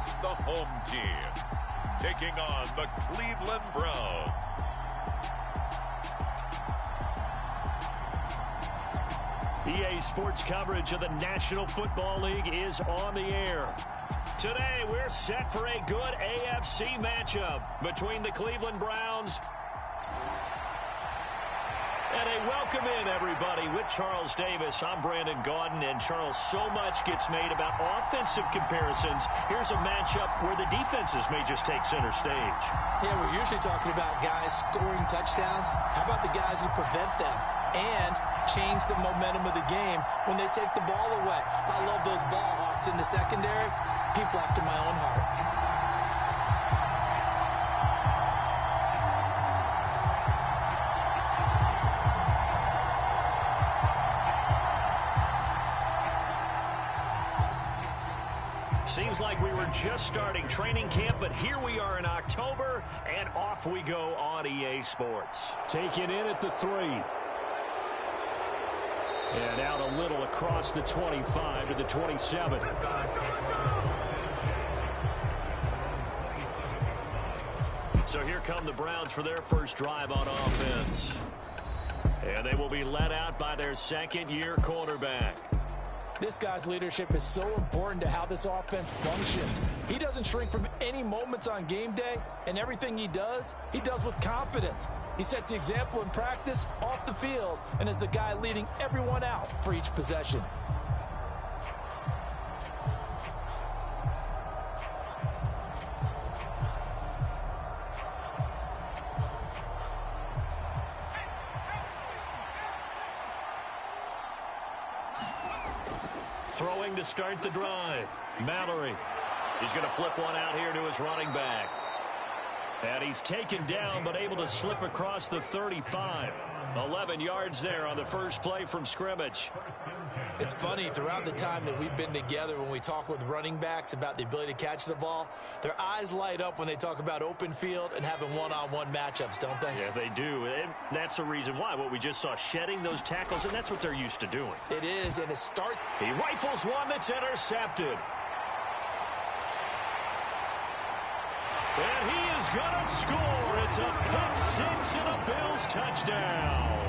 It's the home team taking on the Cleveland Browns. EA Sports coverage of the National Football League is on the air. Today, we're set for a good AFC matchup between the Cleveland Browns and a welcome in, everybody, with Charles Davis. I'm Brandon Gaudin, and Charles, so much gets made about offensive comparisons. Here's a matchup where the defenses may just take center stage. Yeah, we're usually talking about guys scoring touchdowns. How about the guys who prevent them and change the momentum of the game when they take the ball away? I love those ball hawks in the secondary. People after my own heart. Seems like we were just starting training camp, but here we are in October, and off we go on EA Sports. Taken in at the 3. And out a little across the 25 to the 27. So here come the Browns for their first drive on offense. And they will be led out by their second-year quarterback. This guy's leadership is so important to how this offense functions. He doesn't shrink from any moments on game day, and everything he does with confidence. He sets the example in practice, off the field, and is the guy leading everyone out for each possession. Throwing to start the drive. Mallory. He's going to flip one out here to his running back. And he's taken down but able to slip across the 35. 11 yards there on the first play from scrimmage. It's funny, throughout the time that we've been together, when we talk with running backs about the ability to catch the ball, their eyes light up when they talk about open field and having one-on-one matchups, don't they? Yeah, they do. And that's the reason why. What we just saw, shedding those tackles, and that's what they're used to doing. It is, and it starts. He rifles one that's intercepted. And he is going to score. It's a pick six and a Bills touchdown.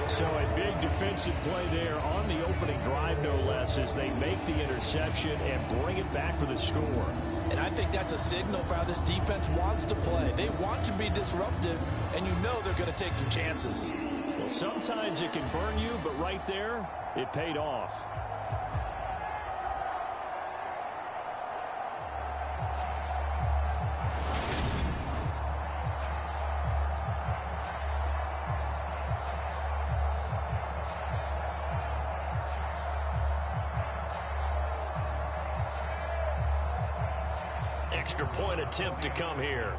So a big defensive play there on the opening drive, no less, as they make the interception and bring it back for the score. And I think that's a signal for how this defense wants to play. They want to be disruptive, and you know they're going to take some chances. Well, sometimes it can burn you, but right there, it paid off. Extra point attempt to come here.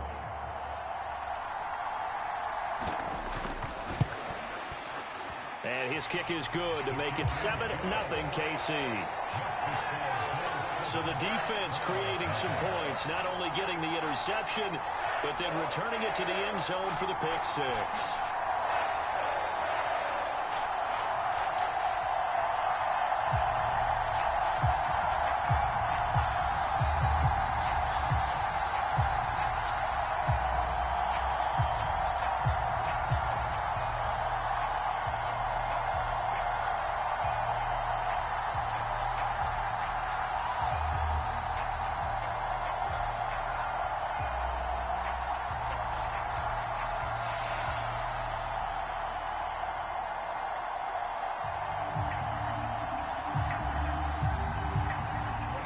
And his kick is good to make it 7-0 KC. So the defense creating some points, not only getting the interception, but then returning it to the end zone for the pick six.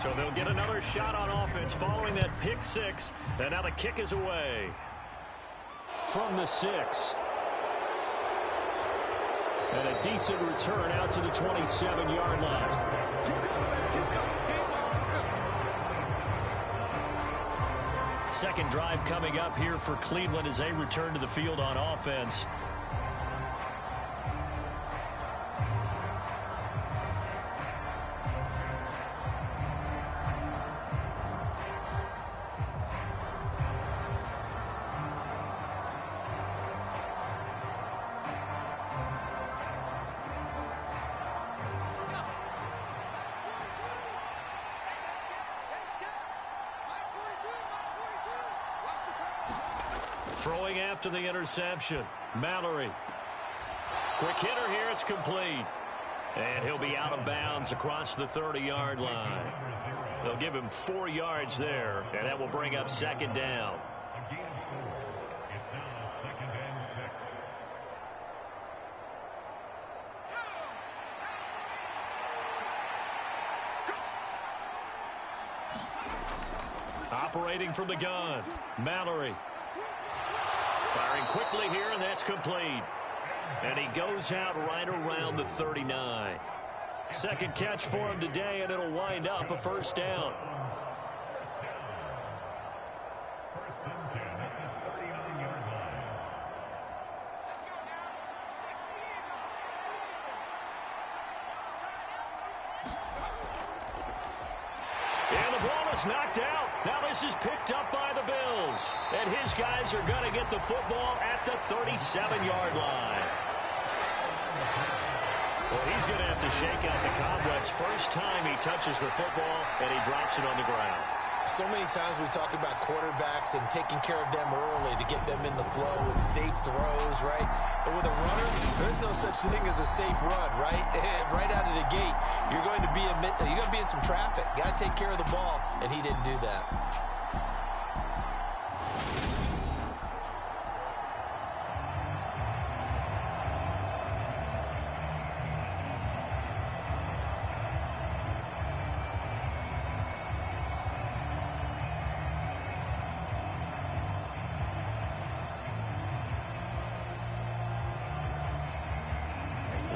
So they'll get another shot on offense following that pick six. And now the kick is away. From the 6. And a decent return out to the 27-yard line. Second drive coming up here for Cleveland as they return to the field on offense. Throwing after the interception. Mallory. Quick hitter here. It's complete. And he'll be out of bounds across the 30-yard line. They'll give him 4 yards there, and that will bring up second down. Operating from the gun, Mallory. Firing quickly here, and that's complete. And he goes out right around the 39. Second catch for him today, and it'll wind up a first down. And the ball is knocked out. Now this is picked up by the Bills. And his guys are going to get the football at the 37-yard line. Well, he's going to have to shake out the cobwebs first time he touches the football, and he drops it on the ground. So many times we talk about quarterbacks and taking care of them early to get them in the flow with safe throws, right? But with a runner, there's no such thing as a safe run, right? Right out of the gate, you're going to be in some traffic. Got to take care of the ball, and he didn't do that.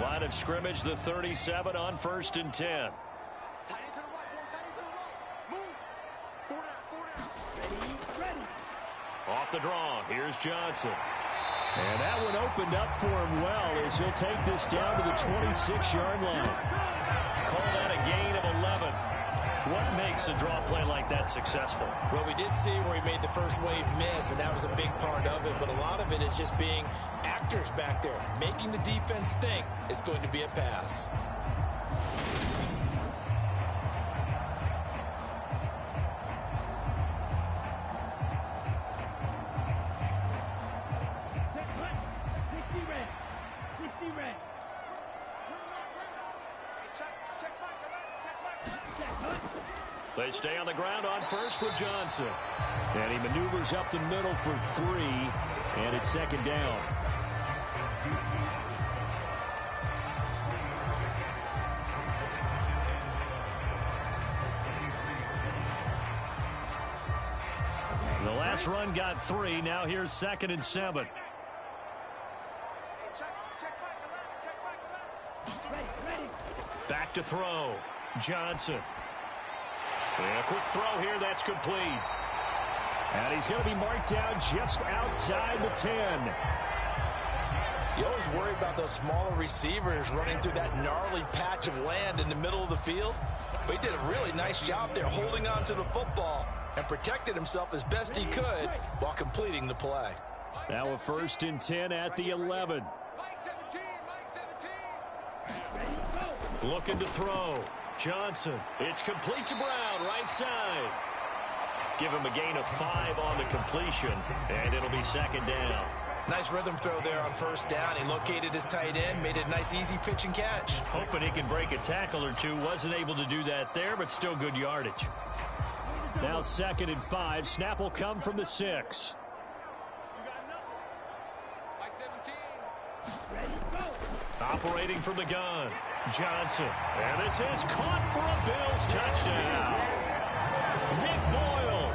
Line of scrimmage, the 37 on 1st and 10. Off the draw, here's Johnson. And that one opened up for him well as he'll take this down to the 26-yard line. Call that a gain of 11. What makes a draw play like that successful? Well, we did see where he made the first wave miss, and that was a big part of it. But a lot of it is just being actors back there, making the defense think it's going to be a pass. They stay on the ground on first with Johnson. And he maneuvers up the middle for 3, and it's second down. The last run got 3. Now here's 2nd and 7. Back to throw. Johnson. And a quick throw here, that's complete. And he's going to be marked down just outside the 10. You always worry about those smaller receivers running through that gnarly patch of land in the middle of the field. But he did a really nice job there holding on to the football and protected himself as best he could while completing the play. Now a 1st and 10 at the 11. Looking to throw. Johnson. It's complete to Brown, right side. Give him a gain of 5 on the completion, and it'll be second down. Nice rhythm throw there on 1st down. He located his tight end, made it a nice easy pitch and catch. Hoping he can break a tackle or two. Wasn't able to do that there, but still good yardage. Now 2nd and 5. Snap will come from the 6. Operating from the gun. Johnson. And this is caught for a Bills touchdown. Nick Boyle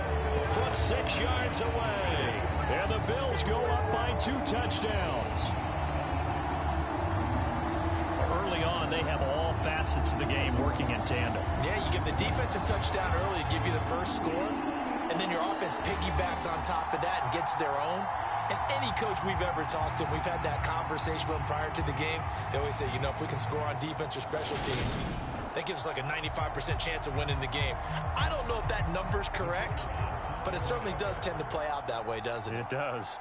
from 6 yards away. And the Bills go up by 2 touchdowns. Early on, they have all facets of the game working in tandem. Yeah, you give the defensive touchdown early to give you the first score, and then your offense piggybacks on top of that and gets their own. And any coach we've ever talked to, we've had that conversation with them prior to the game, they always say, you know, if we can score on defense or special teams, that gives us like a 95% chance of winning the game. I don't know if that number's correct, but it certainly does tend to play out that way, doesn't it? It does.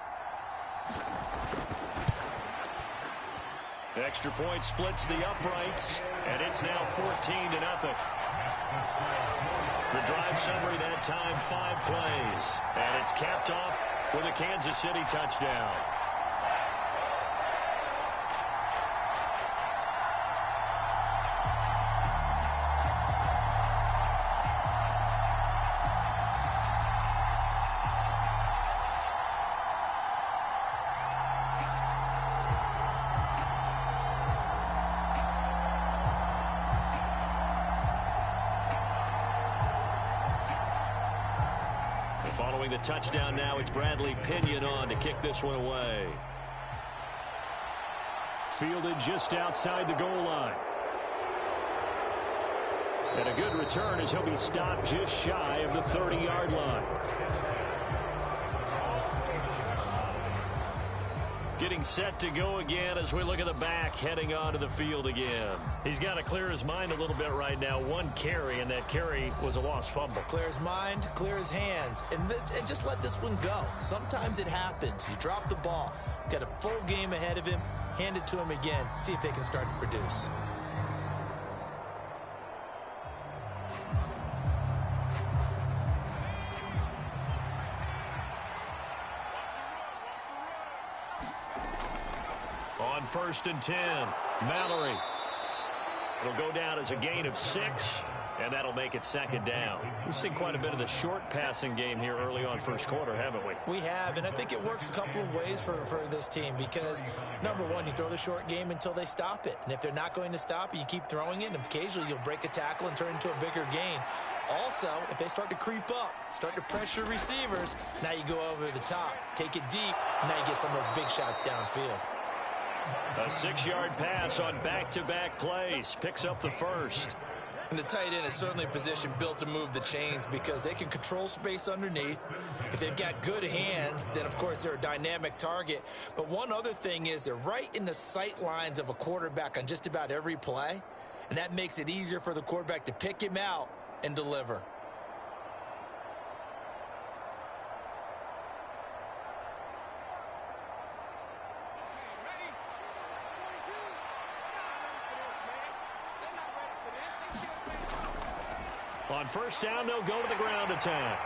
Extra point splits the uprights, and it's now 14-0. The drive summary that time, 5 plays. And it's capped off with a Kansas City touchdown. Following the touchdown now, it's Bradley Pinion on to kick this one away. Fielded just outside the goal line. And a good return as he'll be stopped just shy of the 30-yard line. Getting set to go again as we look at the back heading onto the field again. He's got to clear his mind a little bit right now. One carry, and that carry was a lost fumble. Clear his mind, clear his hands, and just let this one go. Sometimes it happens. You drop the ball. Got a full game ahead of him. Hand it to him again. See if they can start to produce. On 1st and 10, Mallory. It'll go down as a gain of 6, and that'll make it 2nd down. We've seen quite a bit of the short passing game here early on first quarter, haven't we? We have, and I think it works a couple of ways for this team because, number one, you throw the short game until they stop it. And if they're not going to stop it, you keep throwing it, and occasionally you'll break a tackle and turn into a bigger gain. Also, if they start to creep up, start to pressure receivers, now you go over the top, take it deep, and now you get some of those big shots downfield. A 6-yard pass on back-to-back plays. Picks up the first. And the tight end is certainly a position built to move the chains because they can control space underneath. If they've got good hands, then, of course, they're a dynamic target. But one other thing is they're right in the sight lines of a quarterback on just about every play. And that makes it easier for the quarterback to pick him out and deliver. On 1st down, they'll go to the ground attack.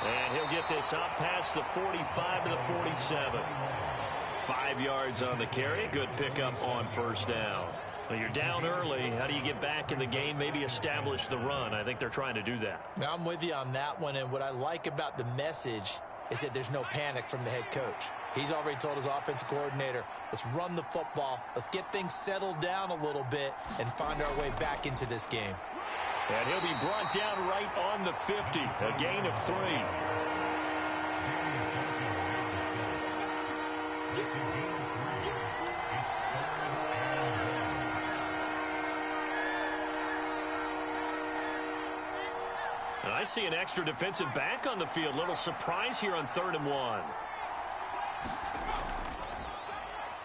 And he'll get this up past the 45 to the 47. 5 yards on the carry. Good pickup on 1st down. Well, you're down early. How do you get back in the game, maybe establish the run? I think they're trying to do that. Now, I'm with you on that one, and what I like about the message is that there's no panic from the head coach. He's already told his offensive coordinator, let's run the football, let's get things settled down a little bit and find our way back into this game. And he'll be brought down right on the 50, a gain of 3. And I see an extra defensive back on the field. Little surprise here on 3rd and 1.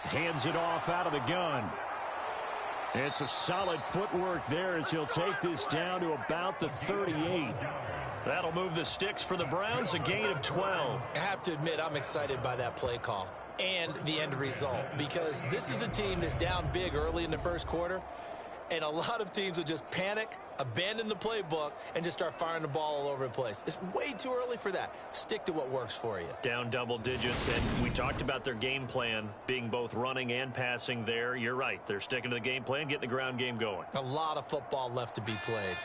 Hands it off out of the gun. And some solid footwork there as he'll take this down to about the 38. That'll move the sticks for the Browns, a gain of 12. I have to admit, I'm excited by that play call and the end result because this is a team that's down big early in the first quarter, and a lot of teams will just panic, abandon the playbook, and just start firing the ball all over the place. It's way too early for that. Stick to what works for you. Down double digits, and we talked about their game plan being both running and passing there. You're right. They're sticking to the game plan, getting the ground game going. A lot of football left to be played.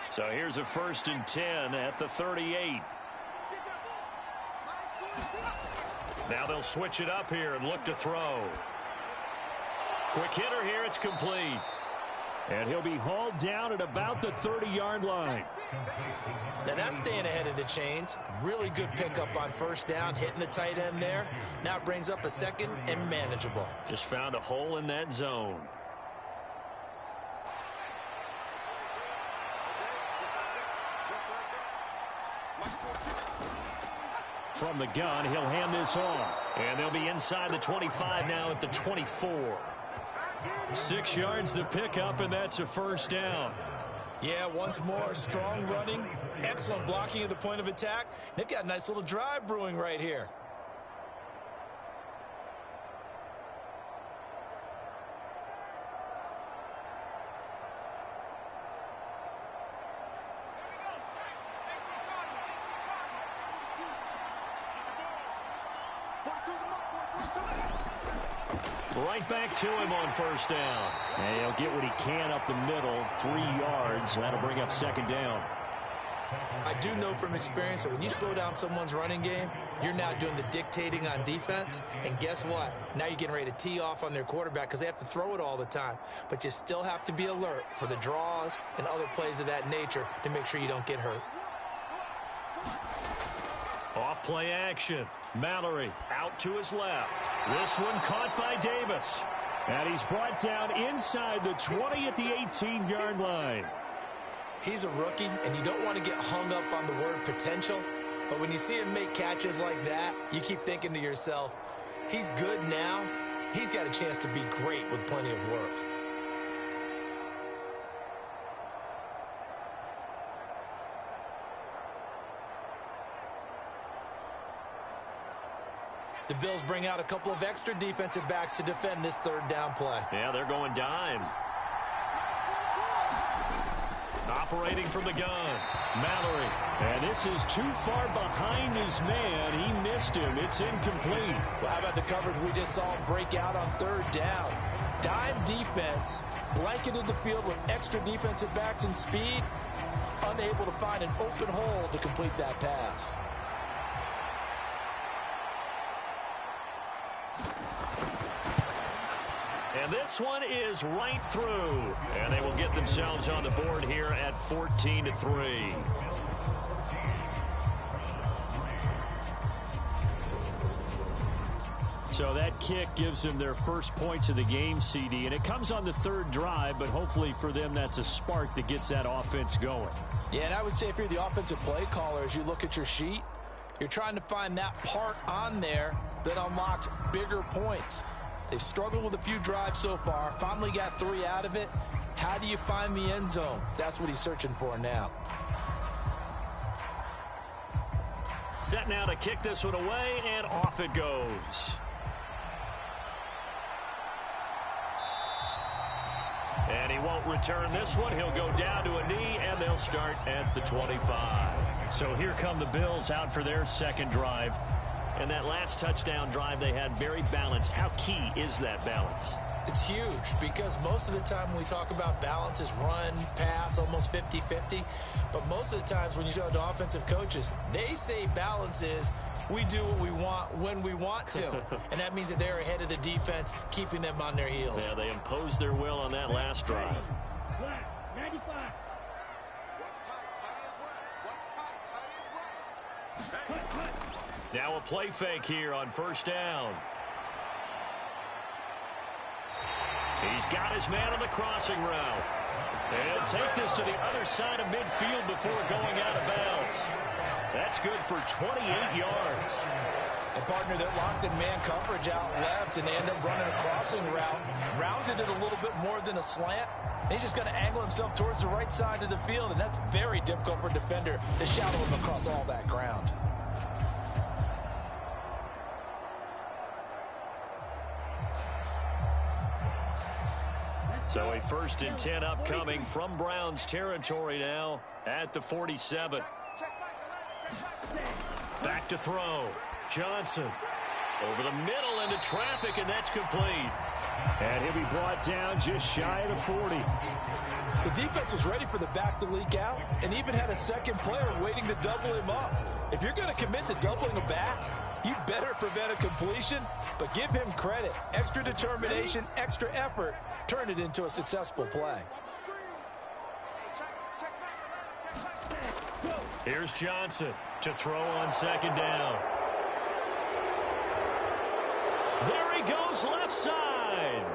So here's a 1st and 10 at the 38. Now they'll switch it up here and look to throw. Quick hitter here. It's complete. And he'll be hauled down at about the 30-yard line. Now that's staying ahead of the chains. Really good pickup on 1st down, hitting the tight end there. Now it brings up a 2nd and manageable. Just found a hole in that zone. From the gun, he'll hand this off. And they'll be inside the 25 now at the 24. 6 yards the pickup, and that's a 1st down. Yeah, once more, strong running, excellent blocking at the point of attack. They've got a nice little drive brewing right here. Right back to him on first down. And he'll get what he can up the middle, 3 yards. That'll bring up second down. I do know from experience that when you slow down someone's running game, you're now doing the dictating on defense. And guess what? Now you're getting ready to tee off on their quarterback because they have to throw it all the time. But you still have to be alert for the draws and other plays of that nature to make sure you don't get hurt. Off play action. Mallory out to his left. This one caught by Davis. And he's brought down inside the 20 at the 18-yard line. He's a rookie, and you don't want to get hung up on the word potential. But when you see him make catches like that, you keep thinking to yourself, he's good now. He's got a chance to be great with plenty of work. The Bills bring out a couple of extra defensive backs to defend this third down play. Yeah, they're going dime. Operating from the gun, Mallory. And this is too far behind his man. He missed him. It's incomplete. Well, how about the coverage we just saw him break out on third down? Dime defense, blanketed the field with extra defensive backs and speed, unable to find an open hole to complete that pass. And this one is right through. And they will get themselves on the board here at 14-3. So that kick gives them their first points of the game, CD. And it comes on the third drive, but hopefully for them that's a spark that gets that offense going. Yeah, and I would say if you're the offensive play caller, as you look at your sheet, you're trying to find that part on there that unlocks bigger points. They've struggled with a few drives so far, finally got 3 out of it. How do you find the end zone? That's what he's searching for now. Set now to kick this one away, and off it goes. And he won't return this one. He'll go down to a knee, and they'll start at the 25. So here come the Bills out for their second drive. And that last touchdown drive they had very balanced. How key is that balance? It's huge because most of the time when we talk about balance is run, pass, almost 50-50. But most of the times when you talk to offensive coaches, they say balance is we do what we want when we want to. And that means that they're ahead of the defense, keeping them on their heels. Yeah, they imposed their will on that last drive. Now a play fake here on first down. He's got his man on the crossing route. And take this to the other side of midfield before going out of bounds. That's good for 28 yards. A partner that locked in man coverage out left, and they end up running a crossing route. Rounded it a little bit more than a slant. And he's just going to angle himself towards the right side of the field, and that's very difficult for a defender to shadow him across all that ground. So a 1st and 10 upcoming from Browns territory now at the 47. Back to throw. Johnson over the middle into traffic, and that's complete. And he'll be brought down just shy of the 40. The defense was ready for the back to leak out and even had a second player waiting to double him up. If you're going to commit to doubling a back, you better prevent a completion, but give him credit. Extra determination, extra effort, turn it into a successful play. Here's Johnson to throw on second down. There he goes left side.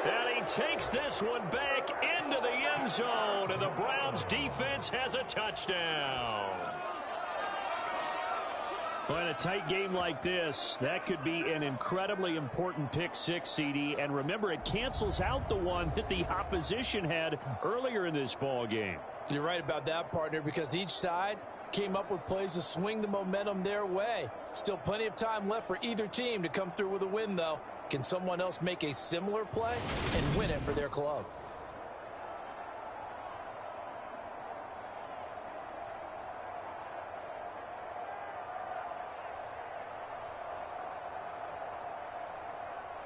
And he takes this one back into the end zone, and the Browns defense has a touchdown. Well, in a tight game like this, that could be an incredibly important pick six, CD. And remember, it cancels out the one that the opposition had earlier in this ball game. You're right about that, partner, because each side came up with plays to swing the momentum their way. Still plenty of time left for either team to come through with a win, though. Can someone else make a similar play and win it for their club?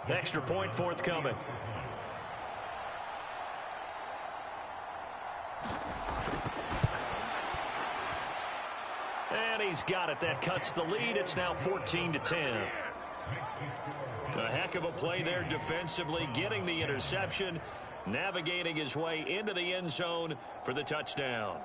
Extra point forthcoming. And he's got it. That cuts the lead. It's now 14-10. A heck of a play there defensively, getting the interception, navigating his way into the end zone for the touchdown.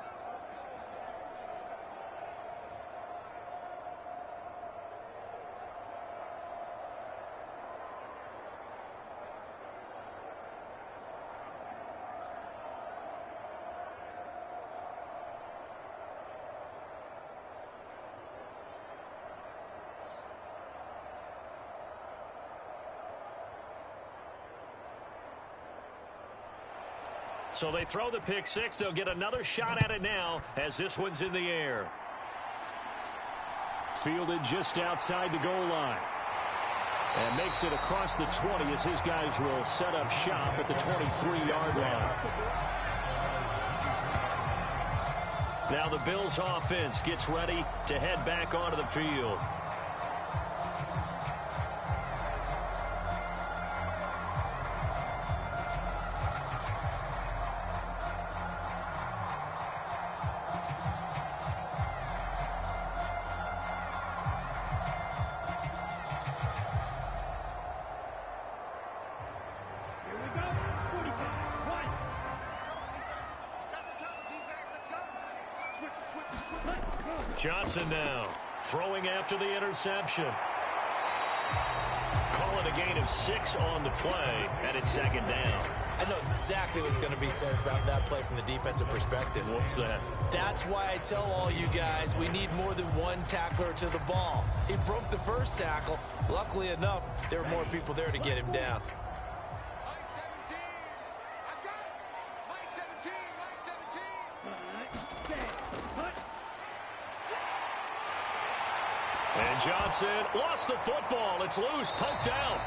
So they throw the pick six. They'll get another shot at it now as this one's in the air. Fielded just outside the goal line. And makes it across the 20 as his guys will set up shop at the 23-yard line. Now the Bills offense gets ready to head back onto the field. Johnson now throwing after the interception. Call it a gain of 6 on the play, and it's second down. I know exactly what's going to be said about that play from the defensive perspective. What's that? That's why I tell all you guys we need more than one tackler to the ball. He broke the first tackle. Luckily enough, there were more people there to get him down. And Johnson lost the football. It's loose, poked out.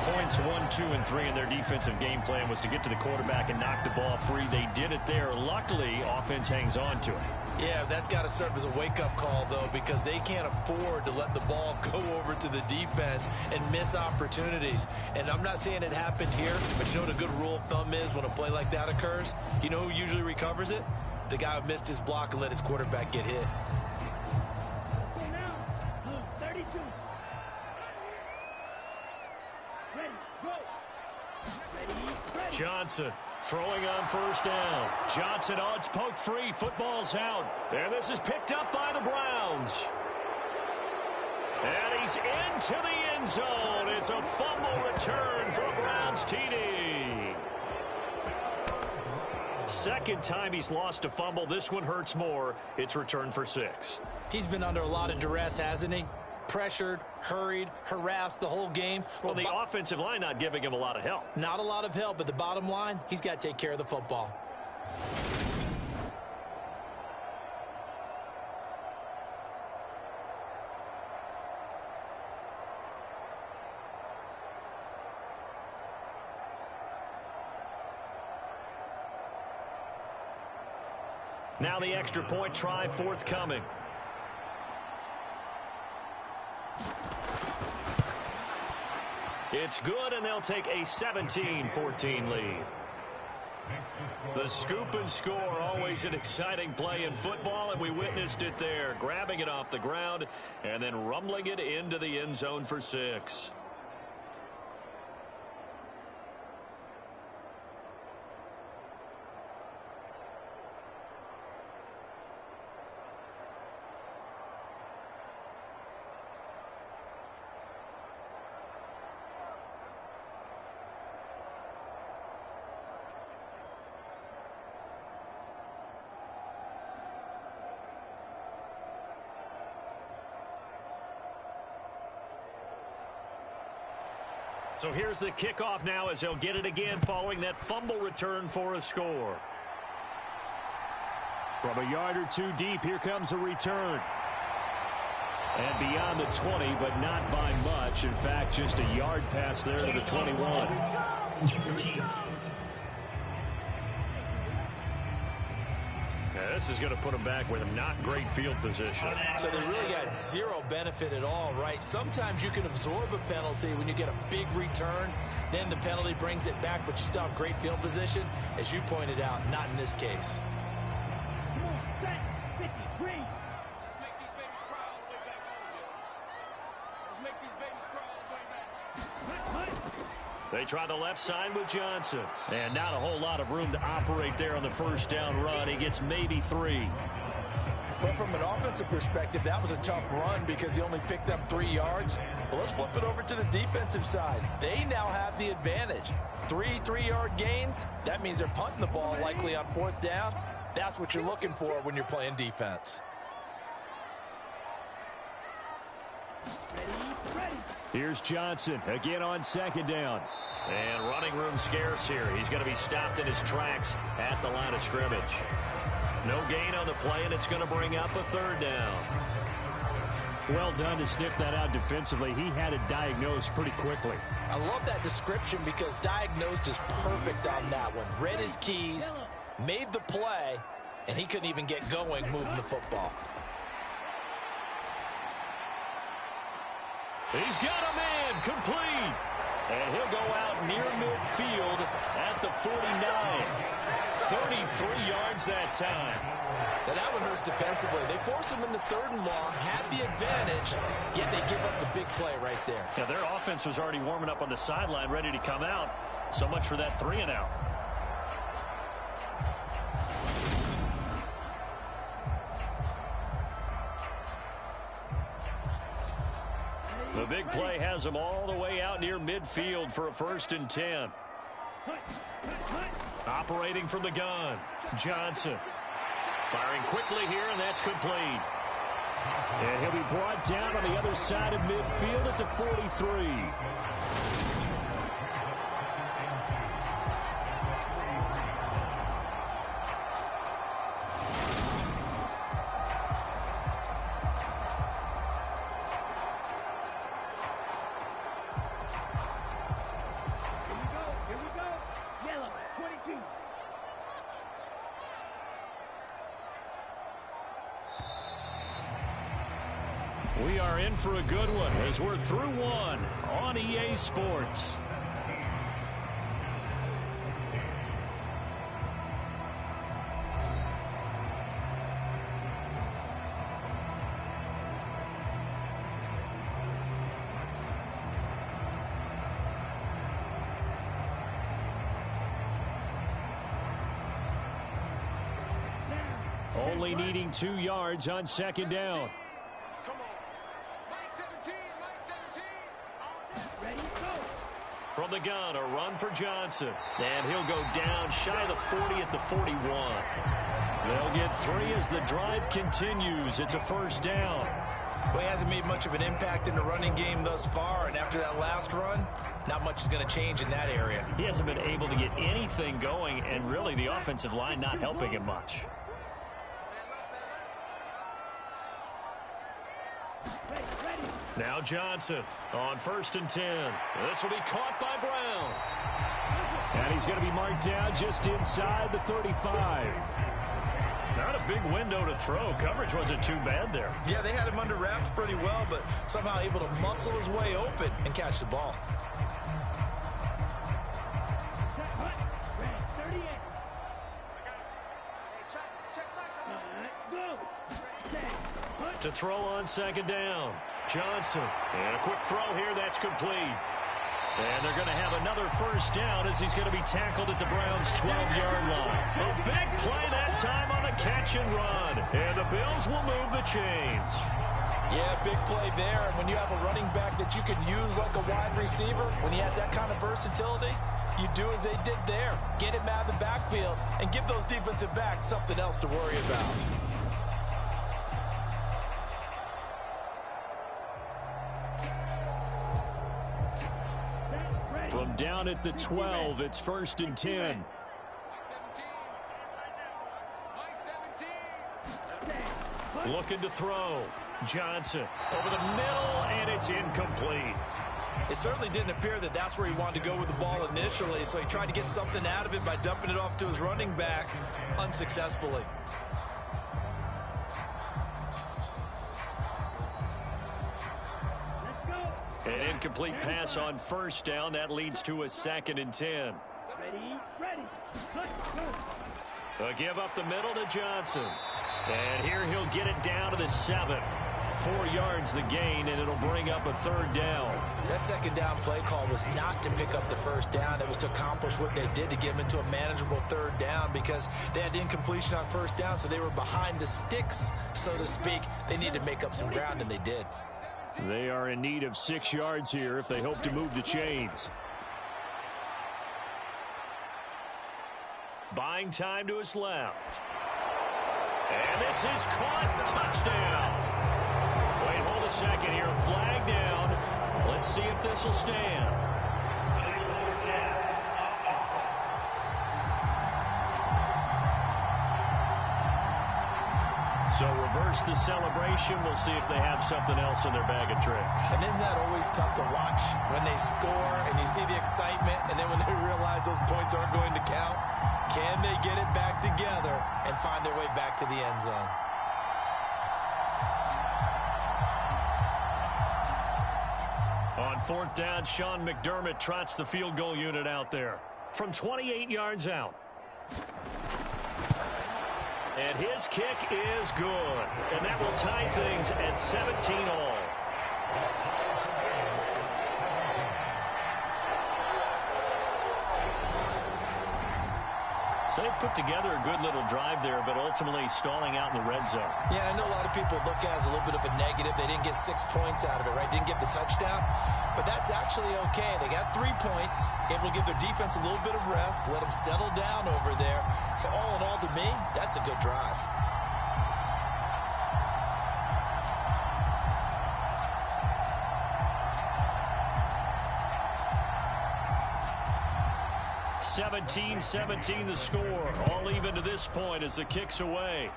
Points 1, 2, and 3 in their defensive game plan was to get to the quarterback and knock the ball free. They did it there. Luckily, offense hangs on to it. Yeah, that's got to serve as a wake-up call, though, because they can't afford to let the ball go over to the defense and miss opportunities. And I'm not saying it happened here, but you know what a good rule of thumb is when a play like that occurs? You know who usually recovers it? The guy who missed his block and let his quarterback get hit. Johnson throwing on first down. Johnson, oh, it's poked free. Football's out. And this is picked up by the Browns. And he's into the end zone. It's a fumble return for a Browns TD. Second time he's lost a fumble. This one hurts more. It's returned for 6. He's been under a lot of duress, hasn't he? Pressured, hurried, harassed the whole game. Well, the offensive line not giving him a lot of help. Not a lot of help, but the bottom line, he's got to take care of the football. Now the extra point try forthcoming. It's good, and they'll take a 17-14 lead. The scoop and score, always an exciting play in football, and we witnessed it there, grabbing it off the ground and then rumbling it into the end zone for 6. So here's the kickoff now as they'll get it again following that fumble return for a score. From a yard or two deep, here comes a return. And beyond the 20, but not by much. In fact, just a yard pass there to the 21. This is going to put them back with a not great field position. So they really got zero benefit at all, right? Sometimes you can absorb a penalty when you get a big return. Then the penalty brings it back, but you still have great field position. As you pointed out, not in this case. They try the left side with Johnson. And not a whole lot of room to operate there on the first down run. He gets maybe 3. But from an offensive perspective, that was a tough run because he only picked up 3 yards. Well, let's flip it over to the defensive side. They now have the advantage. 3 3-yard gains. That means they're punting the ball likely on 4th down. That's what you're looking for when you're playing defense. Here's Johnson again on 2nd down. And running room scarce here. He's going to be stopped in his tracks at the line of scrimmage. No gain on the play, and it's going to bring up a 3rd down. Well done to sniff that out defensively. He had it diagnosed pretty quickly. I love that description because diagnosed is perfect on that one. Read his keys, made the play, and he couldn't even get going moving the football. He's got a man complete. And he'll go out near midfield at the 49. 33 yards that time. Now that one hurts defensively. They force him into 3rd and long, had the advantage, yet they give up the big play right there. Yeah, their offense was already warming up on the sideline, ready to come out. So much for that 3 and out. The big play has them all the way out near midfield for a 1st and 10. Operating from the gun, Johnson. Firing quickly here, and that's complete. And he'll be brought down on the other side of midfield at the 43. We are in for a good one as we're through one on EA Sports. Only needing 2 yards on 2nd down. From the gun, a run for Johnson. And he'll go down shy of the 40 at the 41. They'll get 3 as the drive continues. It's a 1st down. Well, he hasn't made much of an impact in the running game thus far, and after that last run, not much is going to change in that area. He hasn't been able to get anything going, and really the offensive line not helping him much. Now Johnson on 1st and 10. This will be caught by Brown. And he's going to be marked down just inside the 35. Not a big window to throw. Coverage wasn't too bad there. Yeah, they had him under wraps pretty well, but somehow able to muscle his way open and catch the ball. To throw on 2nd down. Johnson. And a quick throw here. That's complete. And they're going to have another 1st down as he's going to be tackled at the Browns' 12-yard line. A big play that time on a catch and run. And the Bills will move the chains. Yeah, big play there. And when you have a running back that you can use like a wide receiver, when he has that kind of versatility, you do as they did there. Get him out of the backfield and give those defensive backs something else to worry about. From down at the 12, it's 1st and 10. Looking to throw. Johnson over the middle, and it's incomplete. It certainly didn't appear that that's where he wanted to go with the ball initially, so he tried to get something out of it by dumping it off to his running back unsuccessfully. An incomplete pass on first down. That leads to a 2nd and 10. They'll give up the middle to Johnson. And here he'll get it down to the 7. 4 yards the gain, and it'll bring up a 3rd down. That 2nd down play call was not to pick up the 1st down. It was to accomplish what they did, to get them into a manageable 3rd down, because they had incompletion on 1st down, so they were behind the sticks, so to speak. They needed to make up some ground, and they did. They are in need of 6 yards here if they hope to move the chains. Buying time to his left. And this is caught. Touchdown. Wait, hold a second here. Flag down. Let's see if this will stand. So reverse the celebration. We'll see if they have something else in their bag of tricks. And isn't that always tough to watch when they score and you see the excitement, and then when they realize those points aren't going to count? Can they get it back together and find their way back to the end zone? On 4th down, Sean McDermott trots the field goal unit out there from 28 yards out. And his kick is good. And that will tie things at 17 all. So they put together a good little drive there, but ultimately stalling out in the red zone. Yeah, I know a lot of people look at it as a little bit of a negative. They didn't get 6 points out of it, right? Didn't get the touchdown. But that's actually okay. They got 3 points. Able to give their defense a little bit of rest, let them settle down over there. So all in all, to me, that's a good drive. (17-17) the score. All even to this point as the kick's away.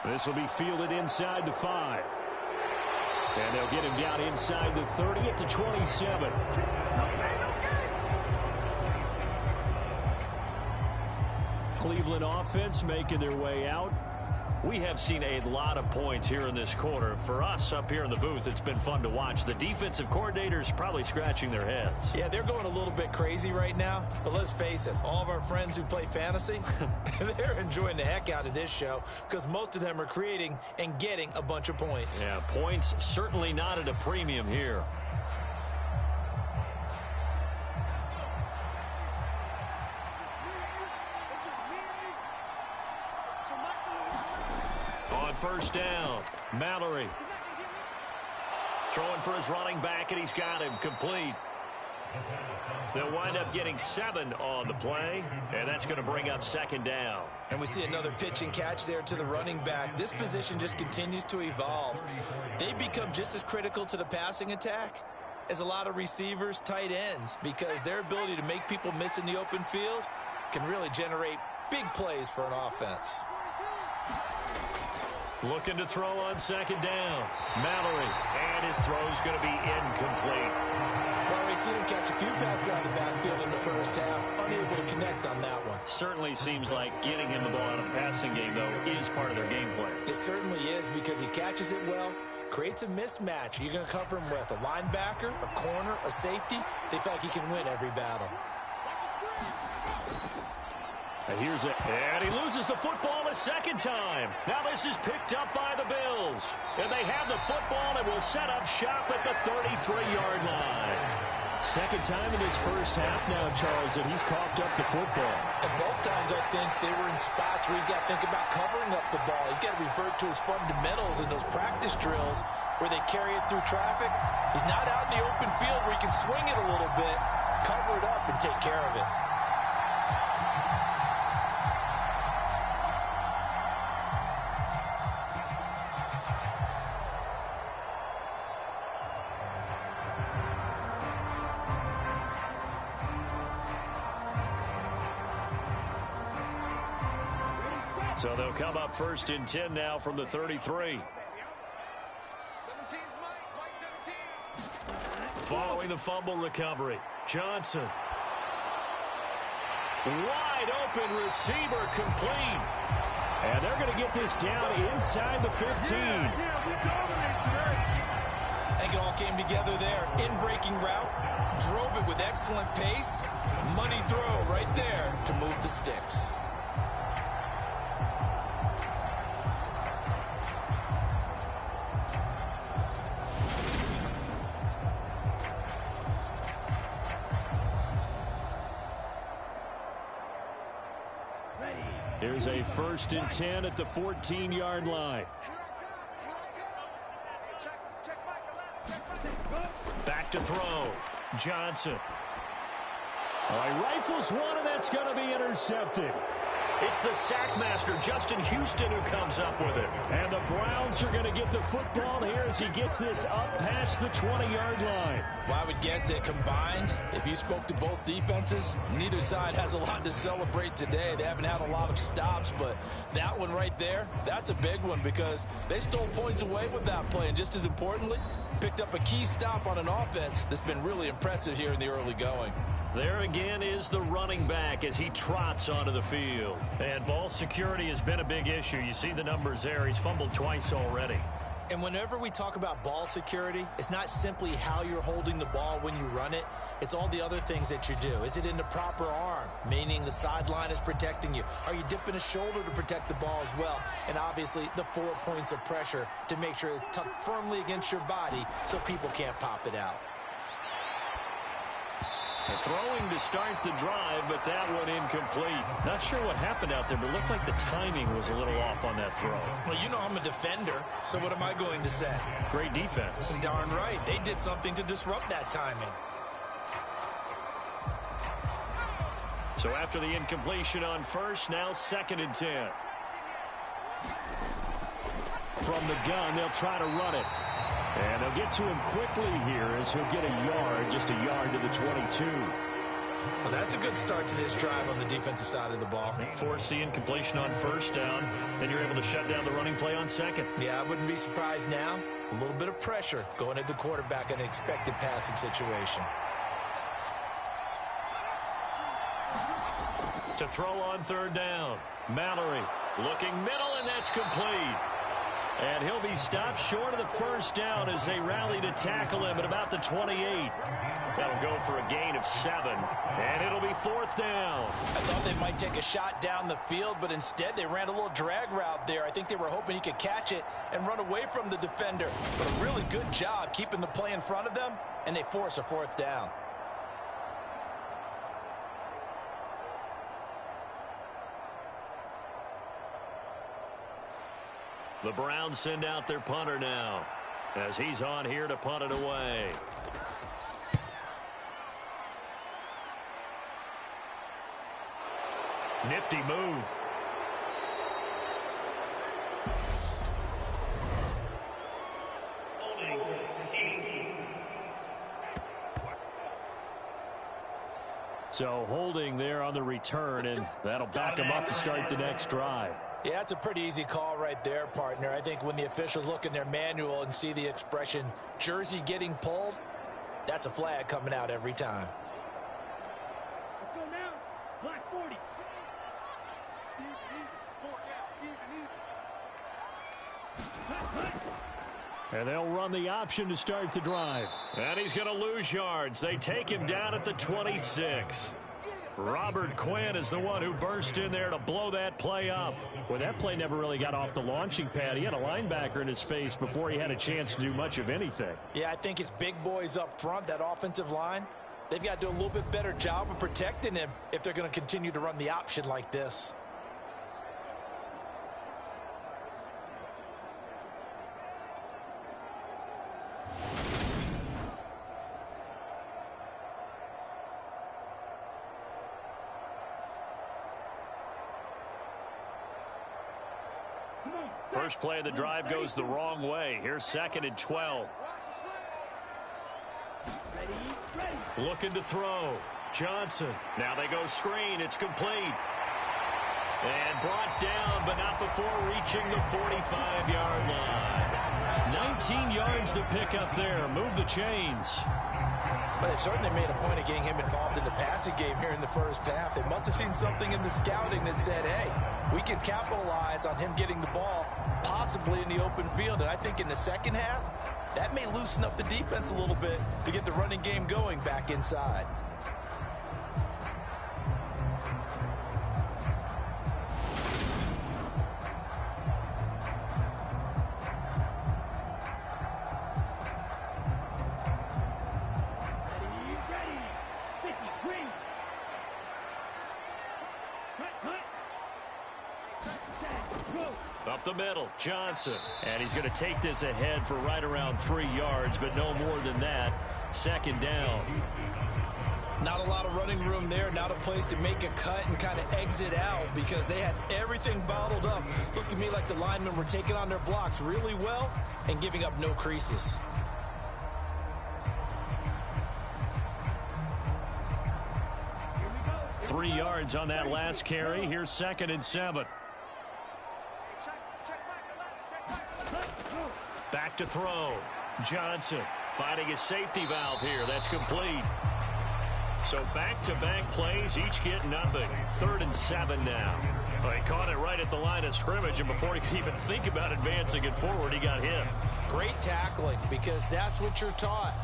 This will be fielded inside the 5. And they'll get him down inside the 30 at the 27. Cleveland offense making their way out. We have seen a lot of points here in this quarter. For us up here in the booth, it's been fun to watch. The defensive coordinators probably scratching their heads. Yeah, they're going a little bit crazy right now. But let's face it, all of our friends who play fantasy, they're enjoying the heck out of this show because most of them are creating and getting a bunch of points. Yeah, points certainly not at a premium here. First down, Mallory throwing for his running back, and he's got him complete. They'll wind up getting 7 on the play, and that's going to bring up 2nd down. And we see another pitch and catch there to the running back. This position just continues to evolve. They become just as critical to the passing attack as a lot of receivers, tight ends, because their ability to make people miss in the open field can really generate big plays for an offense. Looking to throw on 2nd down. Mallory, and his throw's going to be incomplete. Well, we've seen him catch a few passes out of the backfield in the first half, unable to connect on that one. Certainly seems like getting him the ball out of the passing game, though, is part of their game plan. It certainly is, because he catches it well, creates a mismatch. You're going to cover him with a linebacker, a corner, a safety. They feel like he can win every battle. And here's it. And he loses the football a 2nd time. Now this is picked up by the Bills. And they have the football and will set up shop at the 33-yard line. 2nd time in his first half now, Charles, that he's coughed up the football. And both times, I think, they were in spots where he's got to think about covering up the ball. He's got to revert to his fundamentals in those practice drills where they carry it through traffic. He's not out in the open field where he can swing it a little bit, cover it up, and take care of it. So they'll come up 1st and 10 now from the 33. Following the fumble recovery, Johnson. Wide open receiver complete. And they're going to get this down inside the 15. think it all came together there. In-breaking route, drove it with excellent pace. Money throw right there to move the sticks. Here's a 1st and 10 at the 14-yard line. Back to throw. Johnson. He rifles one, and that's going to be intercepted. It's the sackmaster, Justin Houston, who comes up with it. And the Browns are going to get the football here as he gets this up past the 20-yard line. Well, I would guess that combined, if you spoke to both defenses, neither side has a lot to celebrate today. They haven't had a lot of stops, but that one right there, that's a big one because they stole points away with that play. And just as importantly, picked up a key stop on an offense that's been really impressive here in the early going. There again is the running back as he trots onto the field. And ball security has been a big issue. You see the numbers there. He's fumbled twice already. And whenever we talk about ball security, it's not simply how you're holding the ball when you run it. It's all the other things that you do. Is it in the proper arm, meaning the sideline is protecting you? Are you dipping a shoulder to protect the ball as well? And obviously, the 4 points of pressure to make sure it's tucked firmly against your body so people can't pop it out. Throwing to start the drive, but that one incomplete. Not sure what happened out there, but it looked like the timing was a little off on that throw. Well, you know I'm a defender, so what am I going to say? Great defense. Darn right. They did something to disrupt that timing. So after the incompletion on first, now 2nd and 10. From the gun, they'll try to run it. And they'll get to him quickly here as he'll get a yard, just a yard to the 22. Well, that's a good start to this drive on the defensive side of the ball. Force the incompletion on first down, then you're able to shut down the running play on second. Yeah, I wouldn't be surprised now. A little bit of pressure going at the quarterback in an expected passing situation. To throw on 3rd down. Mallory looking middle, and that's complete. And he'll be stopped short of the 1st down as they rally to tackle him at about the 28. That'll go for a gain of 7, and it'll be 4th down. I thought they might take a shot down the field, but instead they ran a little drag route there. I think they were hoping he could catch it and run away from the defender. But a really good job keeping the play in front of them, and they force a 4th down. The Browns send out their punter now as he's on here to punt it away. Nifty move. So holding there on the return, and that'll back him up to start the next drive. Yeah, it's a pretty easy call right there, partner. I think when the officials look in their manual and see the expression jersey getting pulled, that's a flag coming out every time. Let's go now. Black 40. And they'll run the option to start the drive. And he's going to lose yards. They take him down at the 26. Robert Quinn is the one who burst in there to blow that play up. Well, that play never really got off the launching pad. He had a linebacker in his face before he had a chance to do much of anything. Yeah, I think it's big boys up front, that offensive line. They've got to do a little bit better job of protecting him if they're going to continue to run the option like this. First play of the drive goes the wrong way. Here's 2nd and 12. Looking to throw. Johnson. Now they go screen. It's complete. And brought down, but not before reaching the 45-yard line. 19 yards to pick up there. Move the chains. But they certainly made a point of getting him involved in the passing game here in the first half. They must have seen something in the scouting that said, hey, we can capitalize on him getting the ball possibly in the open field. And I think in the second half, That may loosen up the defense a little bit to get the running game going back inside. Up the middle, Johnson. And he's going to take this ahead for right around 3 yards, but no more than that. Second down. Not a lot of running room there. Not a place to make a cut and kind of exit out because they had everything bottled up. Looked to me like the linemen were taking on their blocks really well and giving up no creases. Here we go. 3 yards on that last carry. Here's 2nd and 7. Back to throw. Johnson finding his safety valve here. That's complete. So back-to-back plays, each get nothing. 3rd and 7 now. Well, he caught it right at the line of scrimmage, and before he could even think about advancing it forward, he got hit. Great tackling because that's what you're taught.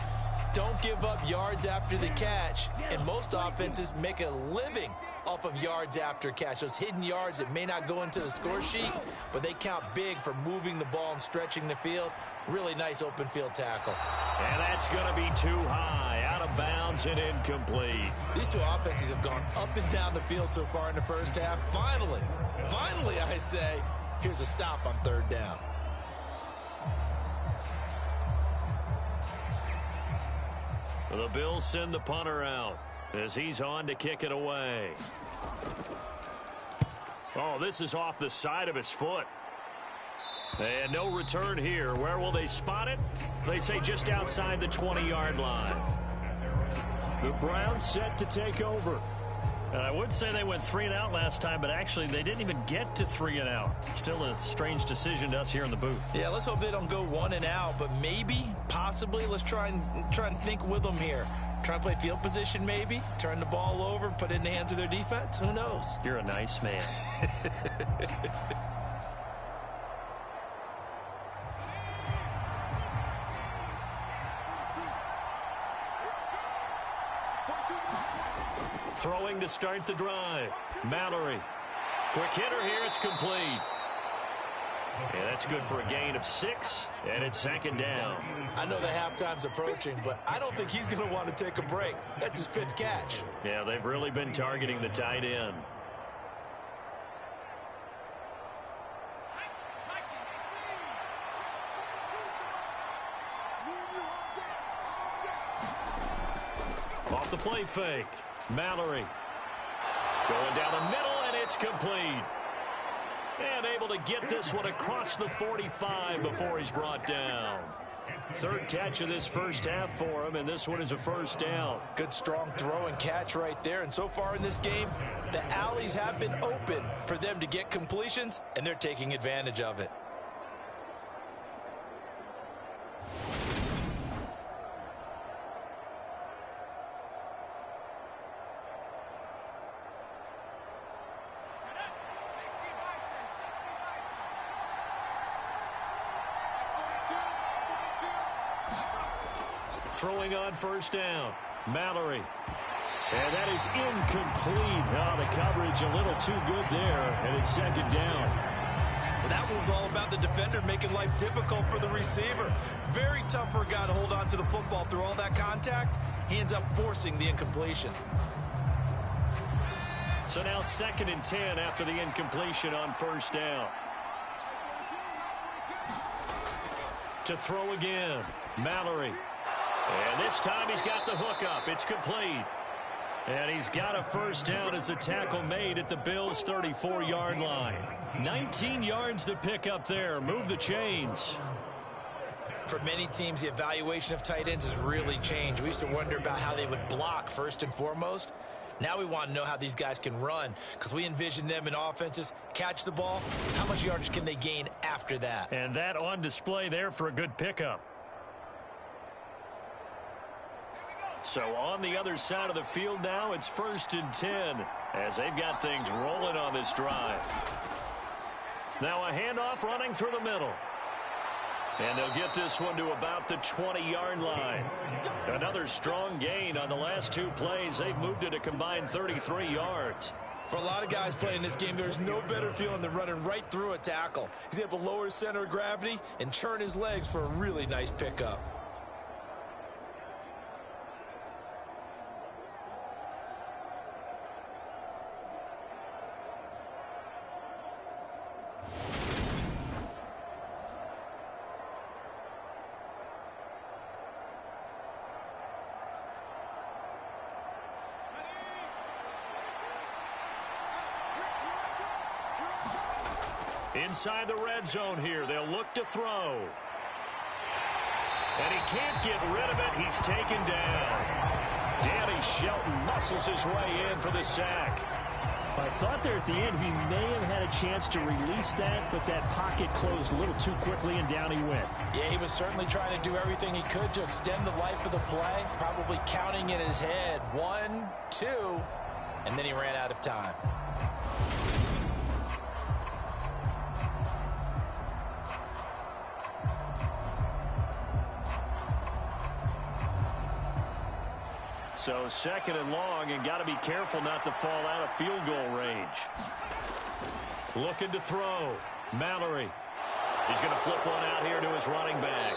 Don't give up yards after the catch, and most offenses make a living off of yards after catch. Those hidden yards that may not go into the score sheet, but they count big for moving the ball and stretching the field. Really nice open field tackle. And that's going to be too high, out of bounds and incomplete. These two offenses have gone up and down the field so far in the first half. Finally, I say, here's a stop on 3rd down. The Bills send the punter out as he's on to kick it away. Oh, this is off the side of his foot. And no return here. Where will they spot it? They say just outside the 20-yard line. The Browns set to take over. And I would say they went 3 and out last time, but actually they didn't even get to 3 and out. Still a strange decision to us here in the booth. Yeah, let's hope they don't go 1 and out, but maybe, possibly, let's try and think with them here. Try and play field position maybe, turn the ball over, put it in the hands of their defense. Who knows? You're a nice man. Throwing to start the drive. Mallory. Quick hitter here. It's complete. Yeah, that's good for a gain of 6, and it's 2nd down. I know the halftime's approaching, but I don't think he's going to want to take a break. That's his 5th catch. Yeah, they've really been targeting the tight end. Off the play fake. Mallory going down the middle, and it's complete. And able to get this one across the 45 before he's brought down. 3rd catch of this first half for him, and this one is a 1st down. Good strong throw and catch right there. And so far in this game, the alleys have been open for them to get completions, and they're taking advantage of it. Throwing on 1st down. Mallory. And that is incomplete. Oh, the coverage a little too good there, and it's 2nd down. Well, that one was all about the defender making life difficult for the receiver. Very tough for a guy to hold on to the football through all that contact. He ends up forcing the incompletion. So now 2nd and 10 after the incompletion on 1st down. To throw again. Mallory. And this time he's got the hook up. It's complete. And he's got a 1st down as a tackle made at the Bills' 34-yard line. 19 yards to pick up there. Move the chains. For many teams, the evaluation of tight ends has really changed. We used to wonder about how they would block first and foremost. Now we want to know how these guys can run, because we envision them in offenses catch the ball. How much yardage can they gain after that? And that on display there for a good pickup. So on the other side of the field now, it's 1st and 10 as they've got things rolling on this drive. Now a handoff running through the middle. And they'll get this one to about the 20-yard line. Another strong gain on the last two plays. They've moved it a combined 33 yards. For a lot of guys playing this game, there's no better feeling than running right through a tackle. He's able to lower his center of gravity and churn his legs for a really nice pickup. Inside the red zone here, they'll look to throw. And he can't get rid of it. He's taken down. Danny Shelton muscles his way in for the sack. I thought there at the end he may have had a chance to release that, but that pocket closed a little too quickly, and down he went. Yeah, he was certainly trying to do everything he could to extend the life of the play, probably counting in his head 1, 2, and then he ran out of time. So second and long, and got to be careful not to fall out of field goal range. Looking to throw. Mallory. He's going to flip one out here to his running back.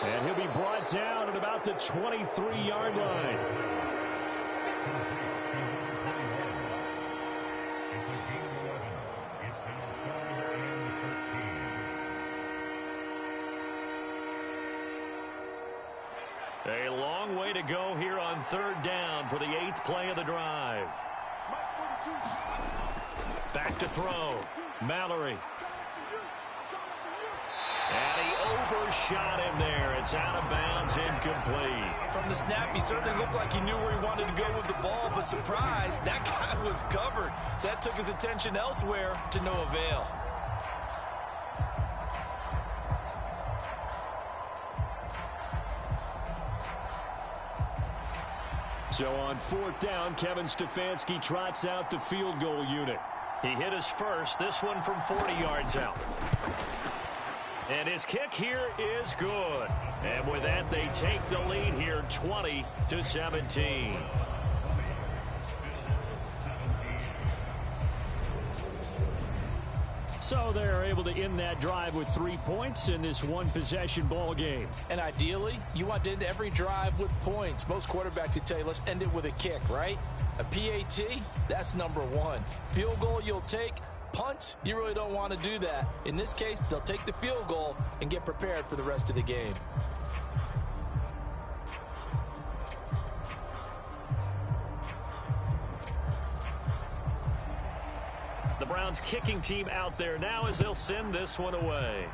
And he'll be brought down at about the 23-yard line. A long way to go here on third down for the 8th play of the drive. Back to throw. Mallory. And he overshot him there. It's out of bounds, incomplete. From the snap, he certainly looked like he knew where he wanted to go with the ball, but surprise, that guy was covered. So that took his attention elsewhere to no avail. So on fourth down, Kevin Stefanski trots out the field goal unit. He hit his first, this one from 40 yards out. And his kick here is good. And with that, they take the lead here 20-17. So they're able to end that drive with 3 points in this one-possession ball game. And ideally, you want to end every drive with points. Most quarterbacks would tell you, let's end it with a kick, right? A PAT, that's number one. Field goal you'll take. Punts, you really don't want to do that. In this case, they'll take the field goal and get prepared for the rest of the game. The Browns kicking team out there now as they'll send this one away.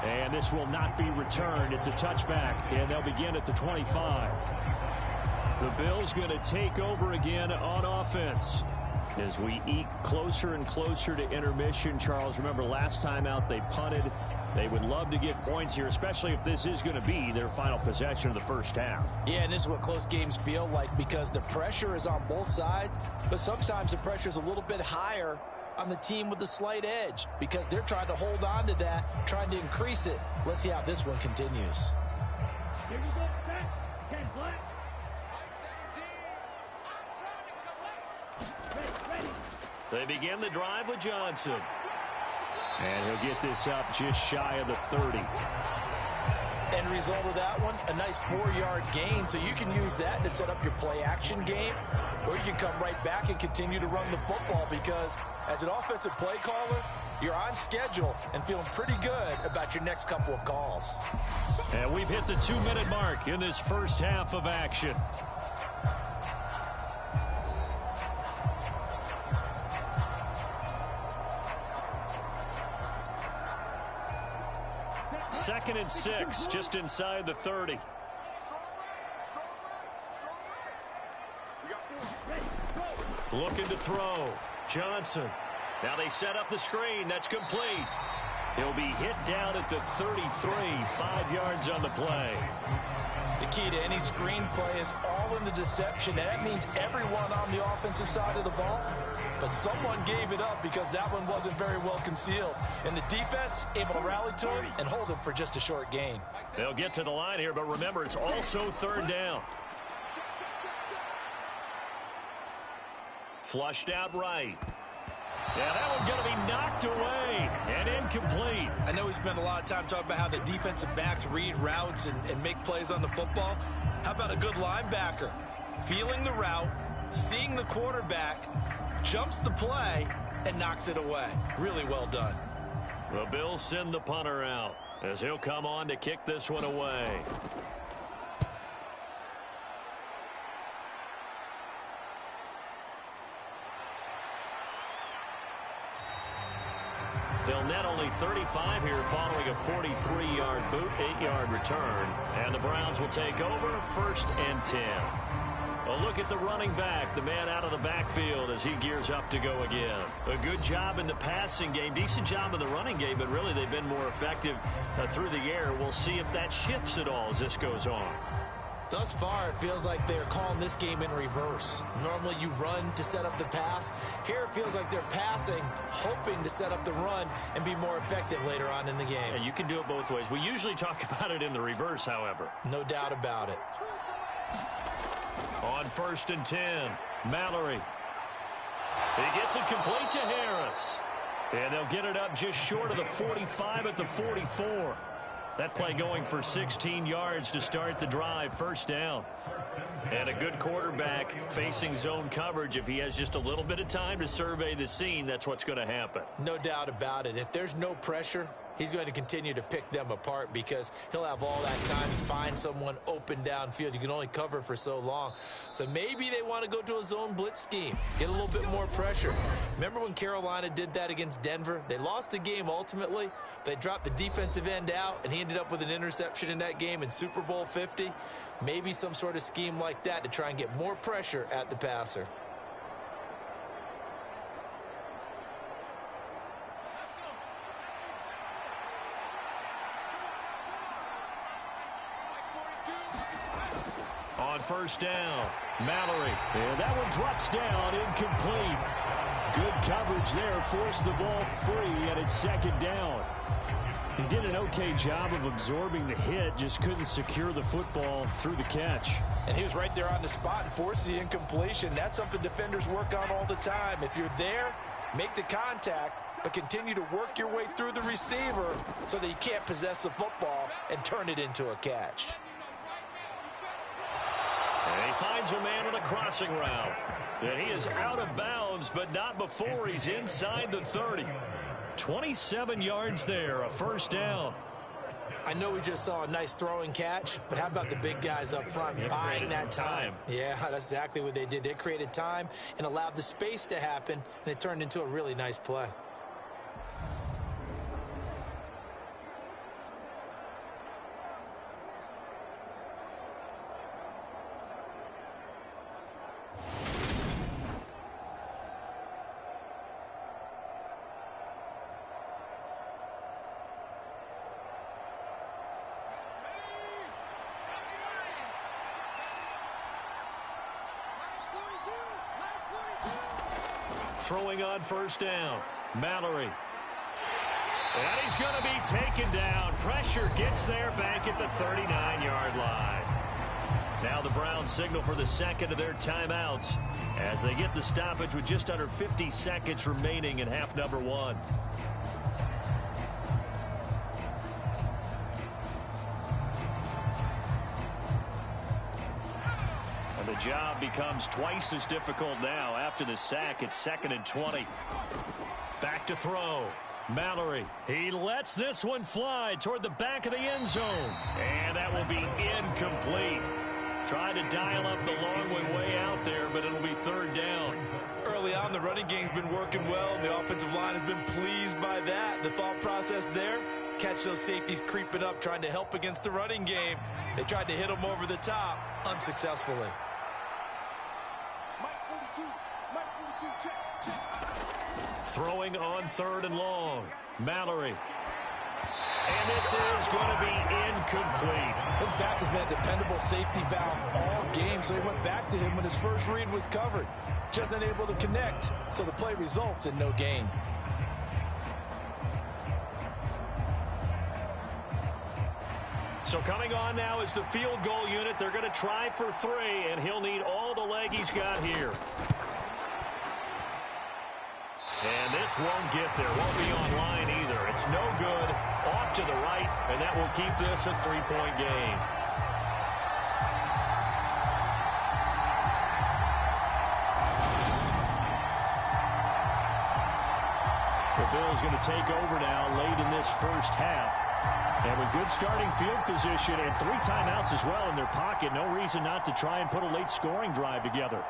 And this will not be returned. It's a touchback, and they'll begin at the 25. The Bills going to take over again on offense. As we eke closer and closer to intermission, Charles, remember last time out they punted. They would love to get points here, especially if this is going to be their final possession of the first half. Yeah, and this is what close games feel like because the pressure is on both sides, but sometimes the pressure is a little bit higher on the team with the slight edge because they're trying to hold on to that, trying to increase it. Let's see how this one continues. Here you go, set. 10 black. Ready. They begin the drive with Johnson. And he'll get this up just shy of the 30. End result of that one, a nice 4-yard gain. So you can use that to set up your play-action game, or you can come right back and continue to run the football because as an offensive play caller, you're on schedule and feeling pretty good about your next couple of calls. And we've hit the 2-minute mark in this first half of action. Second and 6, just inside the 30. Looking to throw. Johnson. Now they set up the screen. That's complete. He'll be hit down at the 33, 5 yards on the play. The key to any screen play is all in the deception. And that means everyone on the offensive side of the ball. But someone gave it up because that one wasn't very well concealed. And the defense able to rally to him and hold him for just a short gain. They'll get to the line here, but remember, it's also third down. Flushed out right. Yeah, that one's going to be knocked away and incomplete. I know we spent a lot of time talking about how the defensive backs read routes and make plays on the football. How about a good linebacker? Feeling the route, seeing the quarterback, jumps the play, and knocks it away. Really well done. The Bills send the punter out as he'll come on to kick this one away. They'll net only 35 here following a 43-yard boot, 8-yard return. And the Browns will take over first and 10. A look at the running back, the man out of the backfield as he gears up to go again. A good job in the passing game, decent job in the running game, but really they've been more effective through the air. We'll see if that shifts at all as this goes on. Thus far, it feels like they're calling this game in reverse. Normally you run to set up the pass. Here it feels like they're passing, hoping to set up the run and be more effective later on in the game. Yeah, you can do it both ways. We usually talk about it in the reverse, however. No doubt about it. On first and 10, Mallory. He gets it complete to Harris. And they'll get it up just short of the 45 at the 44. That play going for 16 yards to start the drive, first down. And a good quarterback facing zone coverage. If he has just a little bit of time to survey the scene, that's what's going to happen. No doubt about it. If there's no pressure, he's going to continue to pick them apart because he'll have all that time to find someone open downfield. You can only cover for so long. So maybe they want to go to a zone blitz scheme, get a little bit more pressure. Remember when Carolina did that against Denver? They lost the game ultimately. They dropped the defensive end out, and he ended up with an interception in that game in Super Bowl 50. Maybe some sort of scheme like that to try and get more pressure at the passer. On first down, Mallory. And that one drops down, incomplete. Good coverage there, forced the ball free, and it's second down. He did an okay job of absorbing the hit, just couldn't secure the football through the catch. And he was right there on the spot and forced the incompletion. That's something defenders work on all the time. If you're there, make the contact, but continue to work your way through the receiver so that you can't possess the football and turn it into a catch. And he finds a man on a crossing route. And he is out of bounds, but not before he's inside the 30. 27 yards there, a first down. I know we just saw a nice throwing catch, but how about the big guys up front buying that time? Yeah, that's exactly what they did. They created time and allowed the space to happen, and it turned into a really nice play. Throwing on first down, Mallory. And he's going to be taken down. Pressure gets there back at the 39-yard line. Now the Browns signal for the second of their timeouts as they get the stoppage with just under 50 seconds remaining in half number one. And the job becomes twice as difficult now after the sack. It's second and 20. Back to throw. Mallory. He lets this one fly toward the back of the end zone. And that will be incomplete. Trying to dial up the long way out there, but it'll be third down. Early on, the running game's been working well, and the offensive line has been pleased by that. The thought process there, catch those safeties creeping up, trying to help against the running game. They tried to hit them over the top, unsuccessfully. Throwing on third and long. Mallory. And this is going to be incomplete. His back has been a dependable safety valve all game, so he went back to him when his first read was covered. Just unable to connect, so the play results in no gain. So coming on now is the field goal unit. They're going to try for 3, and he'll need all the leg he's got here. And this won't get there. Won't be online either. It's no good. Off to the right, and that will keep this a 3-point game. The Bills going to take over now late in this first half. And with good starting field position and 3 timeouts as well in their pocket, no reason not to try and put a late scoring drive together.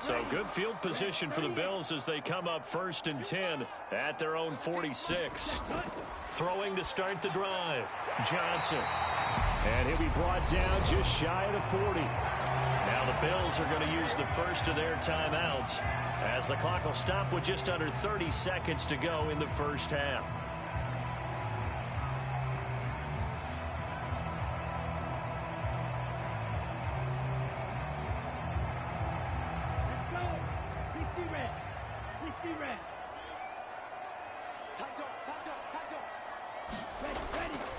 So good field position for the Bills as they come up 1st and 10 at their own 46. Throwing to start the drive. Johnson. And he'll be brought down just shy of the 40. Now the Bills are going to use the first of their timeouts as the clock will stop with just under 30 seconds to go in the first half.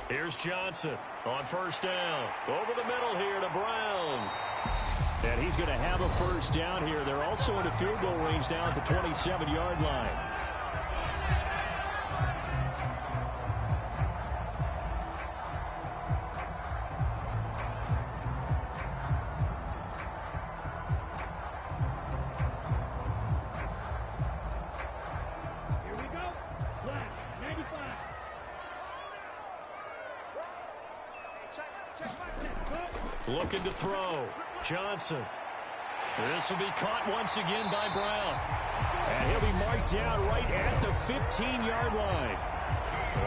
Here's Johnson on 1st down. Over the middle here to Brown. And he's going to have a 1st down here. They're also in the field goal range now at the 27-yard line. Here we go. Black, 95. Looking to throw. Johnson. This will be caught once again by Brown. And he'll be marked down right at the 15-yard line.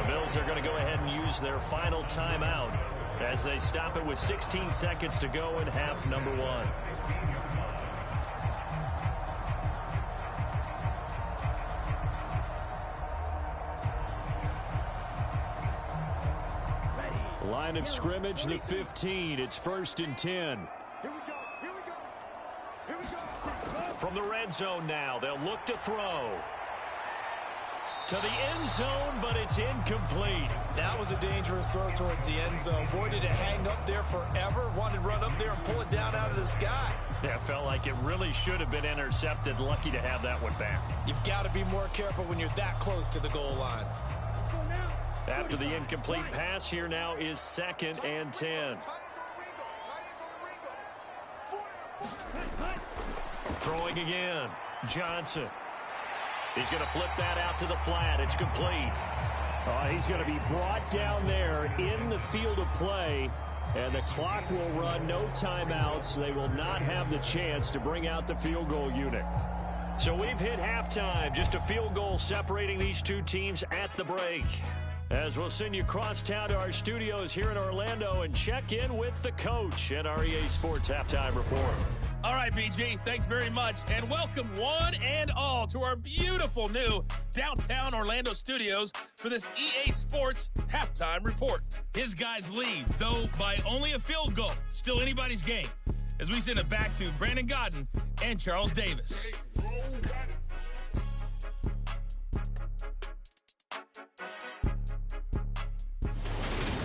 The Bills are going to go ahead and use their final timeout as they stop it with 16 seconds to go in half number 1. Line of scrimmage, the 15. It's 1st and 10. Here we go. Here we go. Here we go. From the red zone now, they'll look to throw. To the end zone, but it's incomplete. That was a dangerous throw towards the end zone. Boy, did it hang up there forever. Wanted to run up there and pull it down out of the sky. Yeah, felt like it really should have been intercepted. Lucky to have that one back. You've got to be more careful when you're that close to the goal line. After the incomplete pass, here now is 2nd and 10. Throwing again. Johnson. He's going to flip that out to the flat. It's complete. He's going to be brought down there in the field of play, and the clock will run. No timeouts. They will not have the chance to bring out the field goal unit. So we've hit halftime. Just a field goal separating these two teams at the break. As we'll send you across town to our studios here in Orlando and check in with the coach at our EA Sports Halftime Report. All right, BG, thanks very much. And welcome one and all to our beautiful new downtown Orlando studios for this EA Sports Halftime Report. His guys lead, though by only a field goal. Still anybody's game. As we send it back to Brandon Godden and Charles Davis.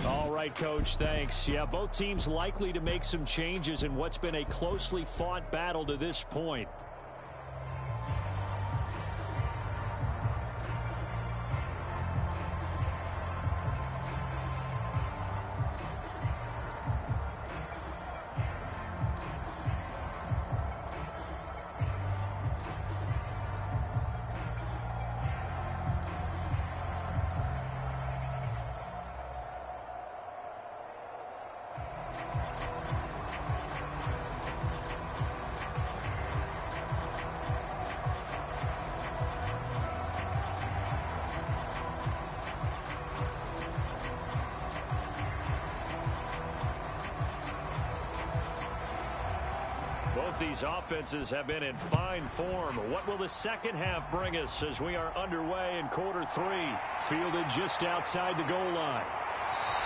All right, Coach, thanks. Yeah, both teams likely to make some changes in what's been a closely fought battle to this point. Both these offenses have been in fine form. What will the second half bring us as we are underway in quarter 3? Fielded just outside the goal line.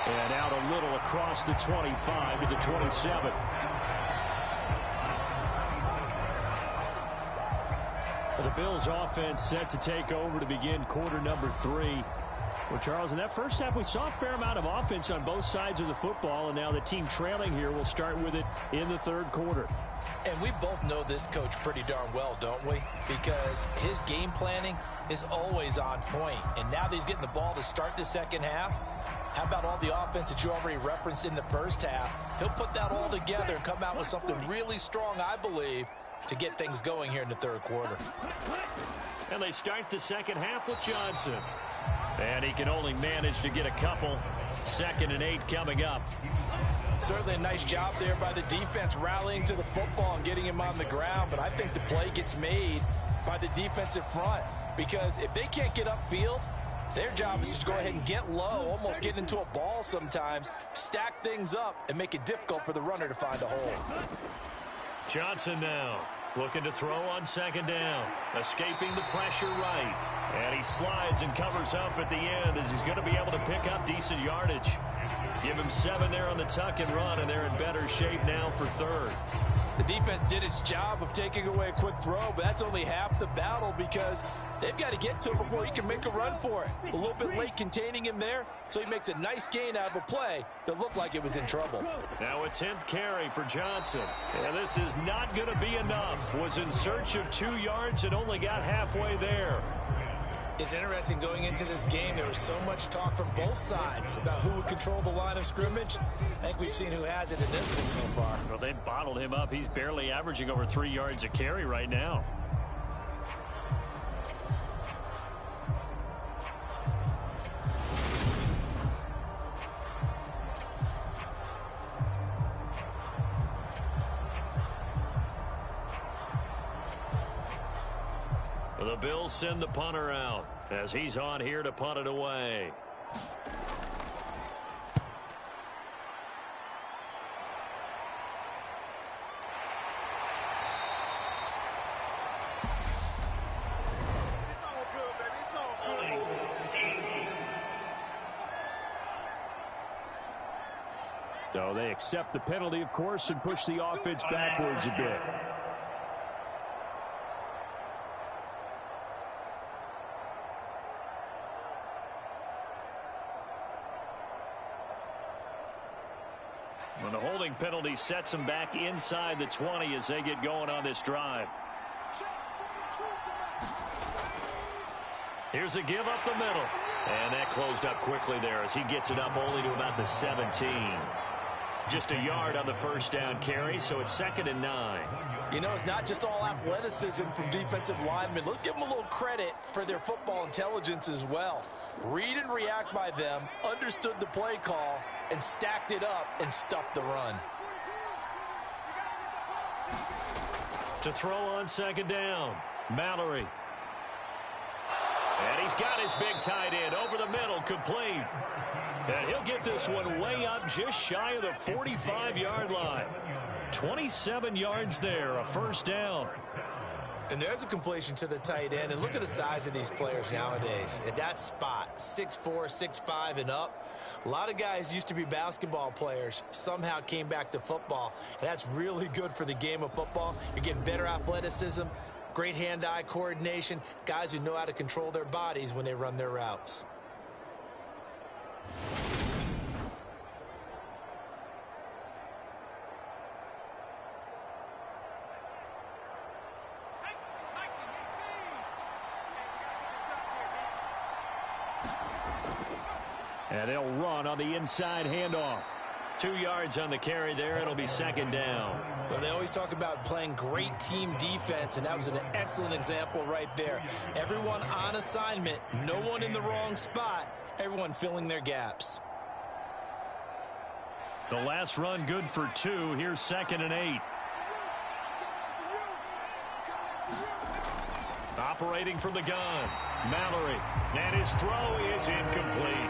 And out a little across the 25 to the 27. The Bills offense set to take over to begin quarter number 3. Well, Charles, in that first half, we saw a fair amount of offense on both sides of the football, and now the team trailing here will start with it in the third quarter. And we both know this coach pretty darn well, don't we? Because his game planning is always on point. And now that he's getting the ball to start the second half, how about all the offense that you already referenced in the first half? He'll put that all together and come out with something really strong, I believe, to get things going here in the third quarter. And they start the second half with Johnson. And he can only manage to get a couple. 2nd and 8 coming up. Certainly a nice job there by the defense rallying to the football and getting him on the ground. But I think the play gets made by the defensive front. Because if they can't get upfield, their job is to go ahead and get low, almost get into a ball sometimes, stack things up, and make it difficult for the runner to find a hole. Johnson now looking to throw on 2nd down. Escaping the pressure right. And he slides and covers up at the end as he's going to be able to pick up decent yardage. Give him 7 there on the tuck and run, and they're in better shape now for 3rd. The defense did its job of taking away a quick throw, but that's only half the battle because they've got to get to him before he can make a run for it. A little bit late containing him there, so he makes a nice gain out of a play that looked like it was in trouble. Now a 10th carry for Johnson. And this is not going to be enough. Was in search of 2 yards and only got halfway there. It's interesting going into this game. There was so much talk from both sides about who would control the line of scrimmage. I think we've seen who has it in this one so far. Well, they bottled him up. He's barely averaging over 3 yards a carry right now. The Bills send the punter out as he's on here to punt it away. So they accept the penalty, of course, and push the offense backwards a bit. When the holding penalty sets them back inside the 20 as they get going on this drive. Here's a give up the middle. And that closed up quickly there as he gets it up only to about the 17. Just a yard on the first down carry, so it's 2nd and 9. You know, it's not just all athleticism from defensive linemen. Let's give them a little credit for their football intelligence as well. Read and react by them, understood the play call, and stacked it up and stuffed the run. To throw on 2nd down, Mallory. And he's got his big tight end over the middle, complete. And he'll get this one way up just shy of the 45-yard line. 27 yards there, a first down. And there's a completion to the tight end. And look at the size of these players nowadays. At that spot, 6'4", 6'5", and up. A lot of guys used to be basketball players, somehow came back to football. And that's really good for the game of football. You're getting better athleticism, great hand-eye coordination, guys who know how to control their bodies when they run their routes. And they'll run on the inside handoff. 2 yards on the carry there. It'll be 2nd down. Well, they always talk about playing great team defense, and that was an excellent example right there. Everyone on assignment, no one in the wrong spot, everyone filling their gaps. The last run good for 2. Here's 2nd and 8. Operating from the gun, Mallory. And his throw is incomplete.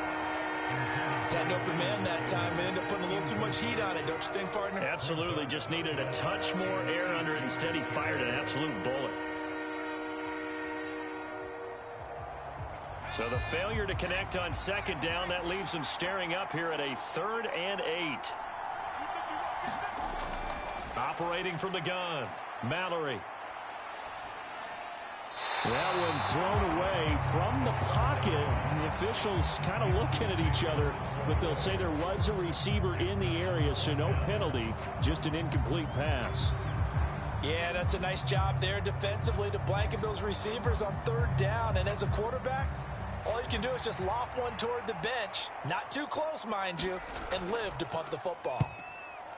Got an open man that time and ended up putting a little too much heat on it, don't you think, partner? Absolutely. Just needed a touch more air under it. Instead, he fired an absolute bullet. So the failure to connect on second down, that leaves him staring up here at a 3rd and 8. Operating from the gun, Mallory. That one thrown away from the pocket. The officials kind of looking at each other, but they'll say there was a receiver in the area, so no penalty, just an incomplete pass. Yeah, that's a nice job there defensively to blanket those receivers on 3rd down. And as a quarterback, all you can do is just loft one toward the bench. Not too close, mind you, and live to punt the football.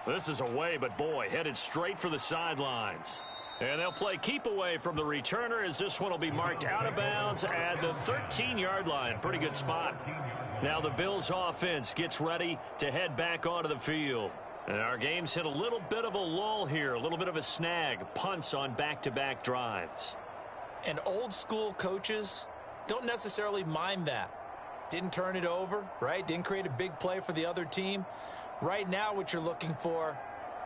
This is away, but boy, headed straight for the sidelines. And they'll play keep away from the returner as this one will be marked out of bounds at the 13-yard line. Pretty good spot. Now the Bills offense gets ready to head back onto the field. And our game's hit a little bit of a lull here, a little bit of a snag. Punts on back-to-back drives. And old school coaches don't necessarily mind that. Didn't turn it over, right? Didn't create a big play for the other team. Right now what you're looking for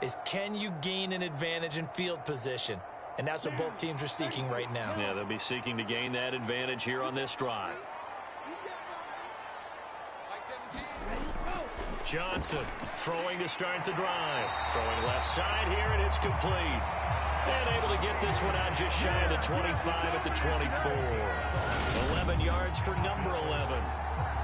is, can you gain an advantage in field position? And that's what both teams are seeking right now. Yeah, they'll be seeking to gain that advantage here on this drive. Johnson throwing to start the drive. Throwing left side here, and it's complete. And able to get this one out just shy of the 25 at the 24. 11 yards for number 11.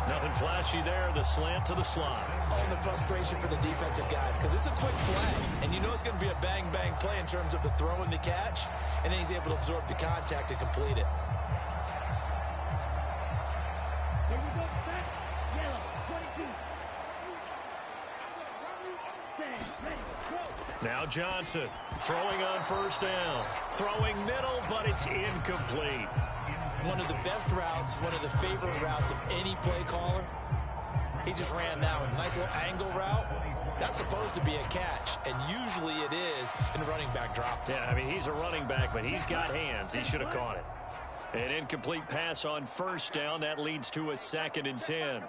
Nothing flashy there, the slant to the slot. Oh, and the frustration for the defensive guys, because it's a quick play. And you know it's going to be a bang-bang play in terms of the throw and the catch. And then he's able to absorb the contact to complete it. Here we go, set, yellow, 22. Stand, ready, go. Now Johnson throwing on 1st down. Throwing middle, but it's incomplete. One of the best routes, one of the favorite routes of any play caller. He just ran that one. Nice little angle route. That's supposed to be a catch, and usually it is, and running back dropped it. Yeah, I mean, he's a running back, but he's got hands. He should have caught it. An incomplete pass on 1st down. That leads to a 2nd and 10.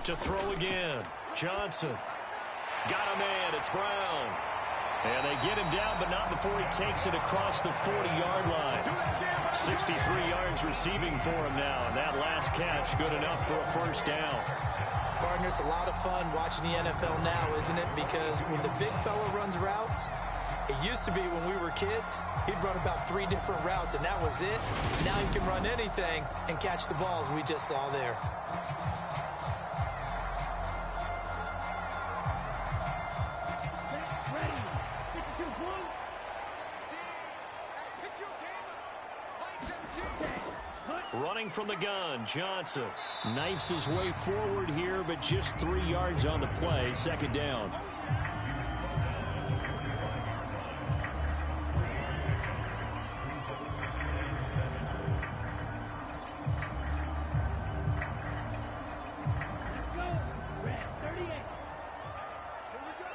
To throw again. Johnson. Got a man. It's Brown. And they get him down, but not before he takes it across the 40-yard line. 63 yards receiving for him now. And that last catch good enough for a 1st down. Partner, it's a lot of fun watching the NFL now, isn't it? Because when the big fella runs routes, it used to be when we were kids, he'd run about 3 different routes, and that was it. Now he can run anything and catch the balls we just saw there. Running from the gun, Johnson. Knifes his way forward here, but just 3 yards on the play. 2nd down. Let's go. Red 38. Here we go.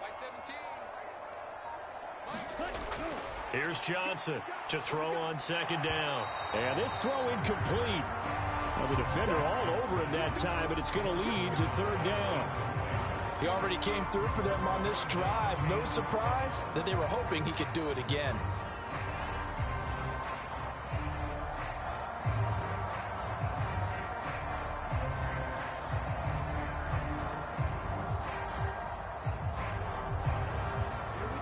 Mike 17. Here's Johnson to throw on 2nd down. And this throw incomplete. Well, the defender all over him that time, but it's going to lead to 3rd down. He already came through for them on this drive. No surprise that they were hoping he could do it again.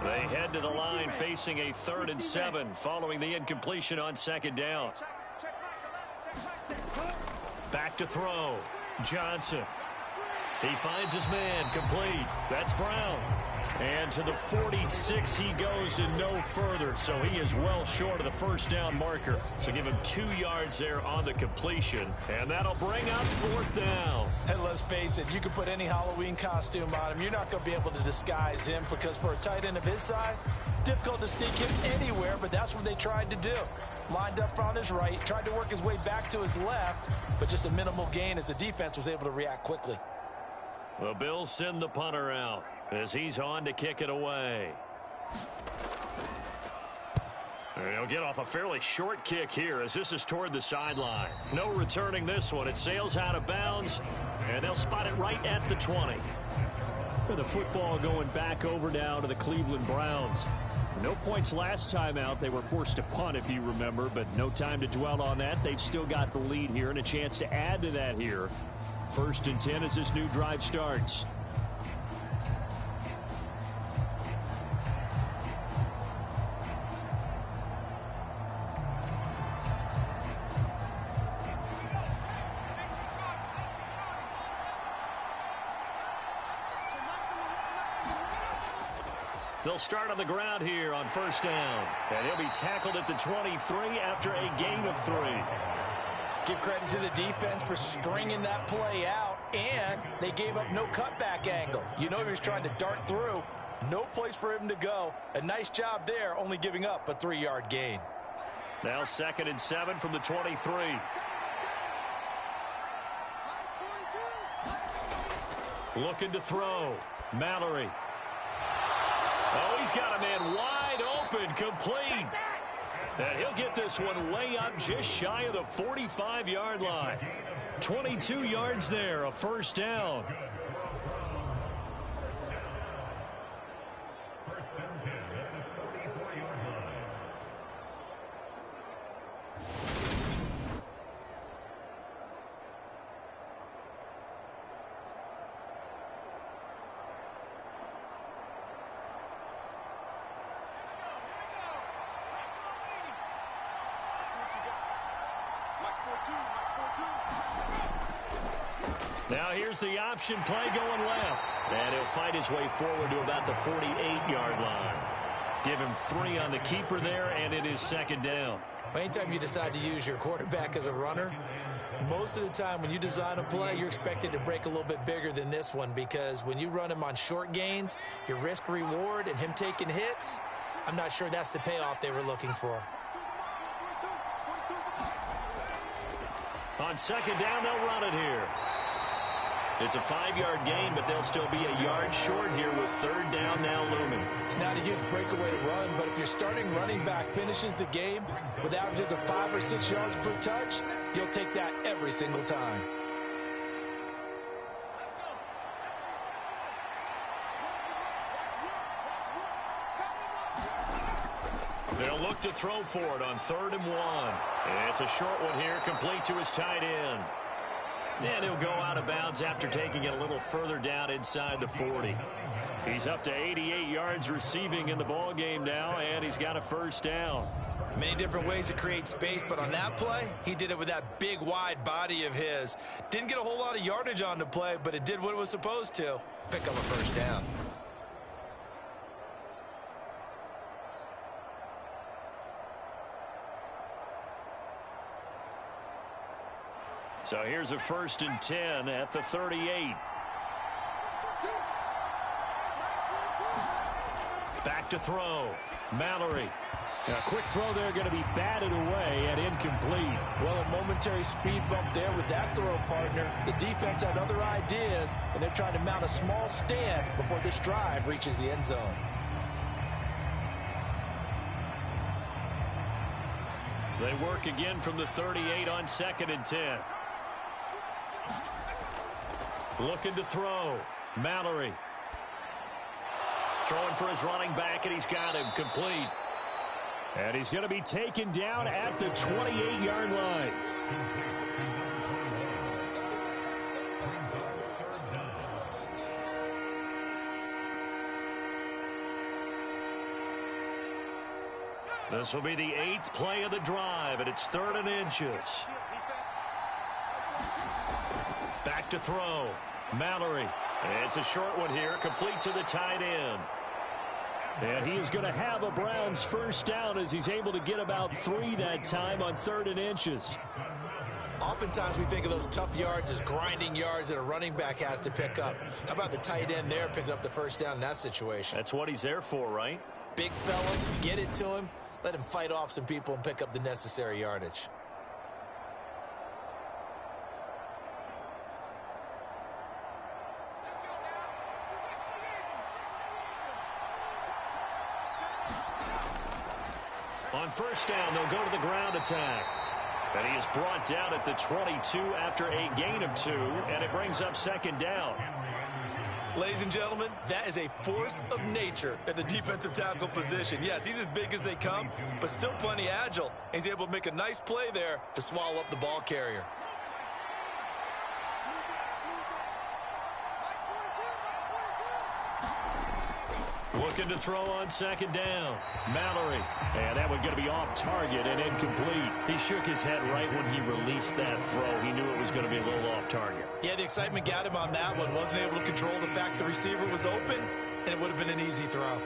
They head to the line facing a 3rd and 7 following the incompletion on 2nd down. Back to throw. Johnson. He finds his man complete. That's Brown. And to the 46 he goes and no further. So he is well short of the 1st down marker. So give him 2 yards there on the completion. And that'll bring up 4th down. And let's face it, you can put any Halloween costume on him. You're not going to be able to disguise him, because for a tight end of his size, difficult to sneak him anywhere, but that's what they tried to do. Lined up on his right, tried to work his way back to his left, but just a minimal gain as the defense was able to react quickly. The Bills send the punter out as he's on to kick it away. He'll get off a fairly short kick here as this is toward the sideline. No returning this one. It sails out of bounds, and they'll spot it right at the 20. The football going back over now to the Cleveland Browns. No points last time out. They were forced to punt, if you remember, but no time to dwell on that. They've still got the lead here and a chance to add to that here. 1st and 10 as this new drive starts. They'll start on the ground here on 1st down. And he'll be tackled at the 23 after a gain of 3. Give credit to the defense for stringing that play out, and they gave up no cutback angle. You know he was trying to dart through. No place for him to go. A nice job there, only giving up a 3-yard gain. Now 2nd and 7 from the 23. Looking to throw. Mallory. Oh, he's got a man wide open, complete. And he'll get this one way up just shy of the 45-yard line. 22 yards there, a 1st down. Now here's the option play going left. And he'll fight his way forward to about the 48-yard line. Give him 3 on the keeper there, and it is 2nd down. Anytime you decide to use your quarterback as a runner, most of the time when you design a play, you're expected to break a little bit bigger than this one, because when you run him on short gains, your risk-reward and him taking hits, I'm not sure that's the payoff they were looking for. On 2nd down, they'll run it here. It's a 5-yard gain, but they'll still be a yard short here with 3rd down now looming. It's not a huge breakaway run, but if your starting running back finishes the game with averages of 5 or 6 yards per touch, you'll take that every single time. They'll look to throw for it on 3rd and 1. It's a short one here, complete to his tight end. And he'll go out of bounds after taking it a little further down inside the 40. He's up to 88 yards receiving in the ball game now, and he's got a 1st down. Many different ways to create space, but on that play, he did it with that big, wide body of his. Didn't get a whole lot of yardage on the play, but it did what it was supposed to. Pick up a 1st down. So here's a 1st and 10 at the 38. Back to throw. Mallory. A quick throw there, going to be batted away and incomplete. Well, a momentary speed bump there with that throw, partner. The defense had other ideas, and they're trying to mount a small stand before this drive reaches the end zone. They work again from the 38 on 2nd and 10. Looking to throw. Mallory. Throwing for his running back, and he's got him complete. And he's going to be taken down at the 28-yard line. This will be the 8th play of the drive, and it's 3rd and inches. Back to throw. Mallory. It's a short one here, complete to the tight end. And he is going to have a Browns 1st down as he's able to get about 3 that time on 3rd and inches. Oftentimes we think of those tough yards as grinding yards that a running back has to pick up. How about the tight end there picking up the 1st down in that situation? That's what he's there for, right? Big fella, get it to him, let him fight off some people and pick up the necessary yardage. On first down, they'll go to the ground attack. And he is brought down at the 22 after a gain of 2, and it brings up second down. Ladies and gentlemen, that is a force of nature at the defensive tackle position. Yes, he's as big as they come, but still plenty agile. He's able to make a nice play there to swallow up the ball carrier. Looking to throw on second down. Mallory. And that one going to be off target and incomplete. He shook his head right when he released that throw. He knew it was going to be a little off target. Yeah, the excitement got him on that one. Wasn't able to control the fact the receiver was open, and it would have been an easy throw.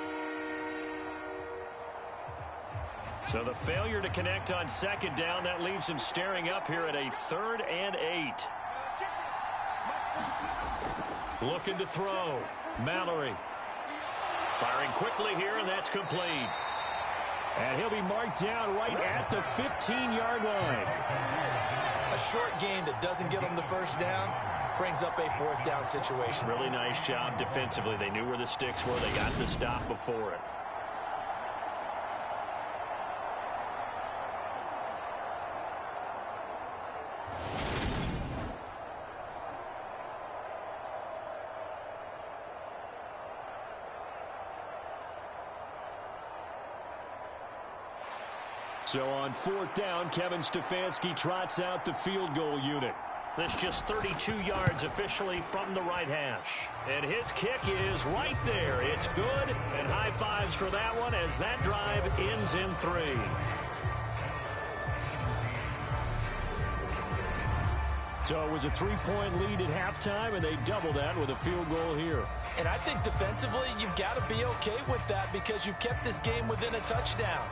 So the failure to connect on second down, that leaves him staring up here at a 3rd and 8. Looking to throw. Mallory. Firing quickly here, and that's complete. And he'll be marked down right at the 15-yard line. A short gain that doesn't get him the first down brings up a 4th down situation. Really nice job defensively. They knew where the sticks were. They got the stop before it. So on 4th down, Kevin Stefanski trots out the field goal unit. That's just 32 yards officially from the right hash. And his kick is right there. It's good, and high fives for that one as that drive ends in 3. So it was a 3-point lead at halftime, and they double that with a field goal here. And I think defensively, you've got to be okay with that because you've kept this game within a touchdown.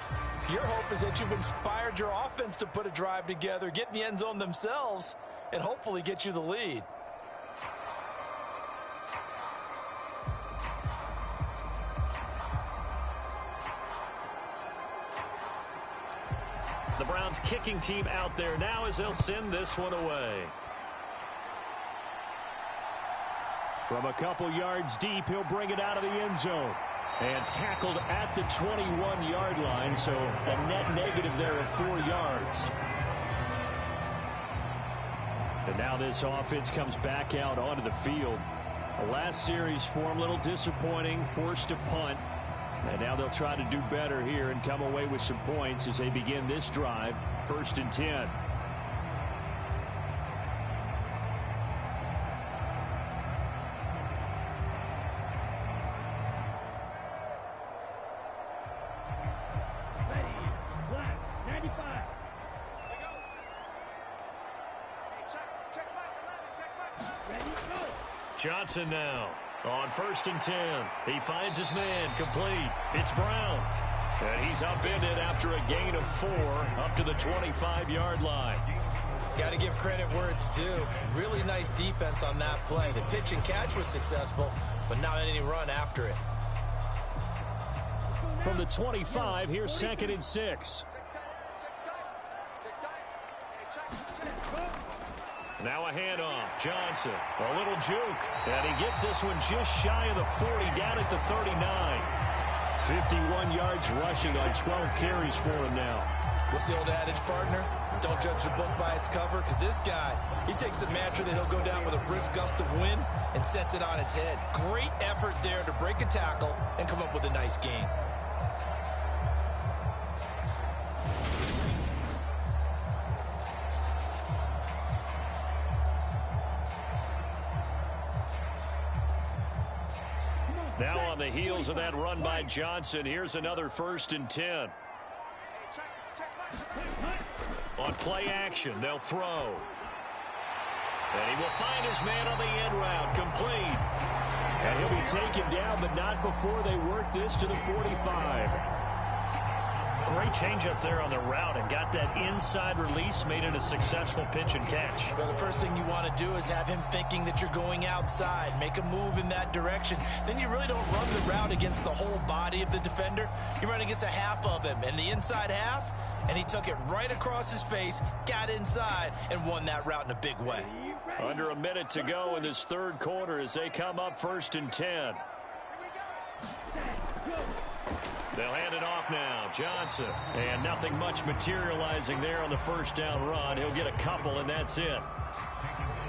Your hope is that you've inspired your offense to put a drive together, get in the end zone themselves, and hopefully get you the lead. The Browns kicking team out there now as they'll send this one away. From a couple yards deep, he'll bring it out of the end zone. And tackled at the 21-yard line, so a net negative there of 4 yards. And now this offense comes back out onto the field. The last series for him, a little disappointing, forced to punt. And now they'll try to do better here and come away with some points as they begin this drive, 1st and 10. Johnson now on 1st and 10. He finds his man complete. It's Brown. And he's upended after a gain of 4 up to the 25-yard line. Got to give credit where it's due. Really nice defense on that play. The pitch and catch was successful, but not any run after it. From the 25, here's 2nd and 6. Now a handoff. Johnson, a little juke. And he gets this one just shy of the 40, down at the 39. 51 yards rushing on 12 carries for him now. What's the old adage, partner? Don't judge the book by its cover, because this guy, he takes the mantra that he'll go down with a brisk gust of wind and sets it on its head. Great effort there to break a tackle and come up with a nice gain. Now on the heels of that run by Johnson, here's another 1st and 10. On play action, they'll throw. And he will find his man on the end route, complete. And he'll be taken down, but not before they work this to the 45. Great change up there on the route and got that inside release, made it a successful pitch and catch. Well, the first thing you want to do is have him thinking that you're going outside, make a move in that direction. Then you really don't run the route against the whole body of the defender. You run against a half of him, and the inside half, and he took it right across his face, got inside, and won that route in a big way. Under a minute to go in this 3rd quarter as they come up 1st and 10. They'll hand it off now. Johnson. And nothing much materializing there on the first down run. He'll get a couple, and that's it.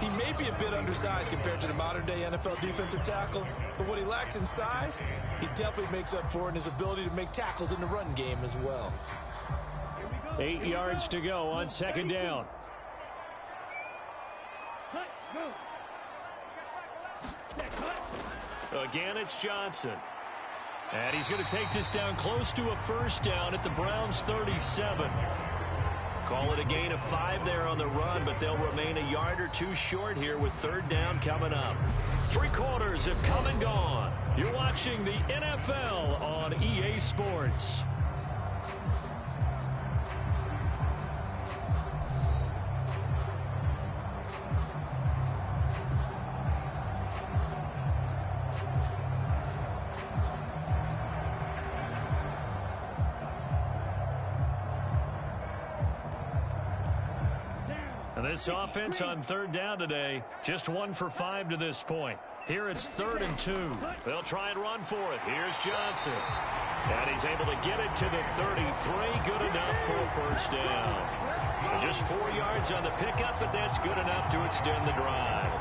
He may be a bit undersized compared to the modern-day NFL defensive tackle, but what he lacks in size, he definitely makes up for in his ability to make tackles in the run game as well. 8 yards to go on second down. Again, it's Johnson. And he's going to take this down close to a first down at the Browns' 37. Call it a gain of 5 there on the run, but they'll remain a yard or two short here with third down coming up. 3 quarters have come and gone. You're watching the NFL on EA Sports. This offense on third down today, just 1 for 5 to this point. Here it's 3rd and 2. They'll try and run for it. Here's Johnson. And he's able to get it to the 33. Good enough for a first down. Just 4 yards on the pickup, but that's good enough to extend the drive.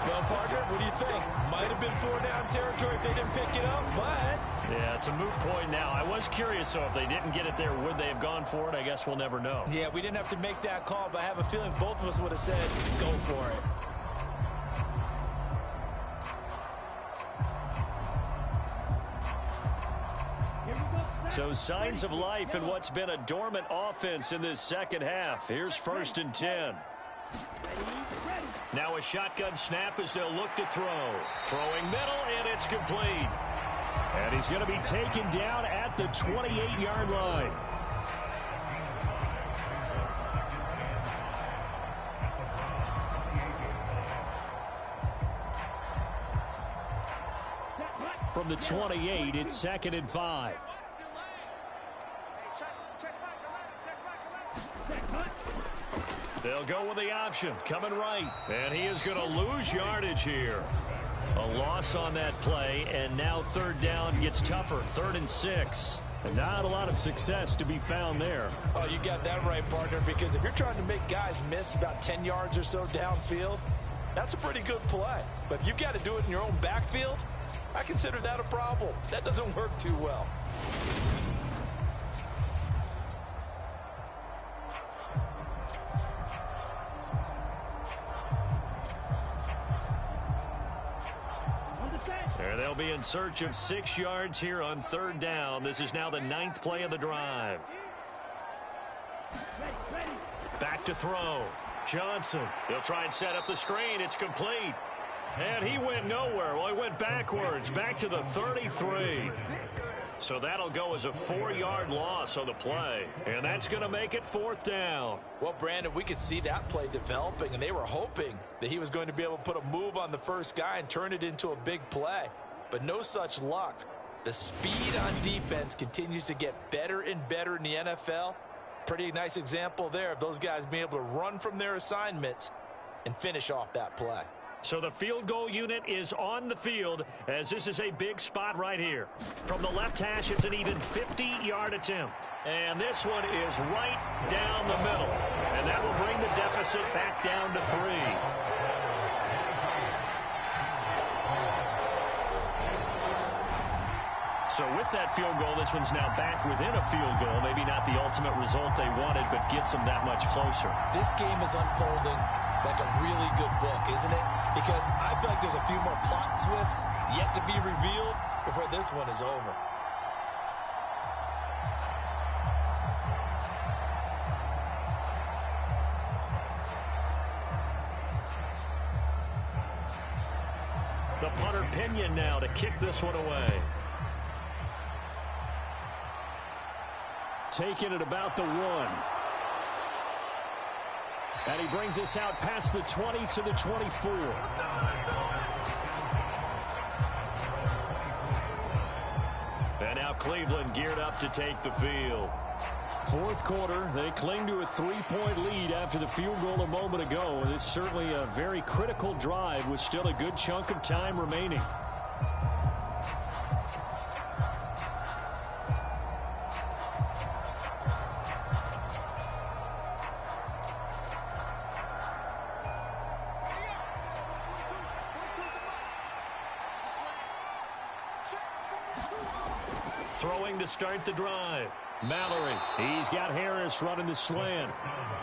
Well, partner, what do you think? Might have been 4-down territory if they didn't pick it up, but... Yeah, it's a moot point now. I was curious, so if they didn't get it there, would they have gone for it? I guess we'll never know. Yeah, we didn't have to make that call, but I have a feeling both of us would have said, go for it. So signs of life in what's been a dormant offense in this second half. Here's 1st and 10. Now a shotgun snap as they'll look to throw. Throwing middle, and it's complete. And he's going to be taken down at the 28-yard line. From the 28, it's 2nd and 5. They'll go with the option, coming right. And he is going to lose yardage here. A loss on that play, and now third down gets tougher. 3rd and 6. And not a lot of success to be found there. Oh, you got that right, partner, because if you're trying to make guys miss about 10 yards or so downfield, that's a pretty good play. But if you've got to do it in your own backfield, I consider that a problem. That doesn't work too well. They'll be in search of 6 yards here on third down. This is now the 9th play of the drive. Back to throw. Johnson. He'll try and set up the screen. It's complete. And he went nowhere. Well, he went backwards. Back to the 33. So that'll go as a 4-yard loss on the play. And that's going to make it 4th down. Well, Brandon, we could see that play developing, and they were hoping that he was going to be able to put a move on the first guy and turn it into a big play. But no such luck. The speed on defense continues to get better and better in the NFL. Pretty nice example there of those guys being able to run from their assignments and finish off that play. So the field goal unit is on the field as this is a big spot right here. From the left hash, it's an even 50-yard attempt. And this one is right down the middle. And that will bring the deficit back down to 3. So with that field goal, this one's now back within a field goal. Maybe not the ultimate result they wanted, but gets them that much closer. This game is unfolding like a really good book, isn't it? Because I feel like there's a few more plot twists yet to be revealed before this one is over. The punter Pinion now to kick this one away. Taking it about the 1. And he brings us out past the 20 to the 24. And now Cleveland geared up to take the field. 4th quarter, they cling to a 3-point lead after the field goal a moment ago. And it's certainly a very critical drive with still a good chunk of time remaining. Throwing to start the drive. Mallory. He's got Harris running the slant.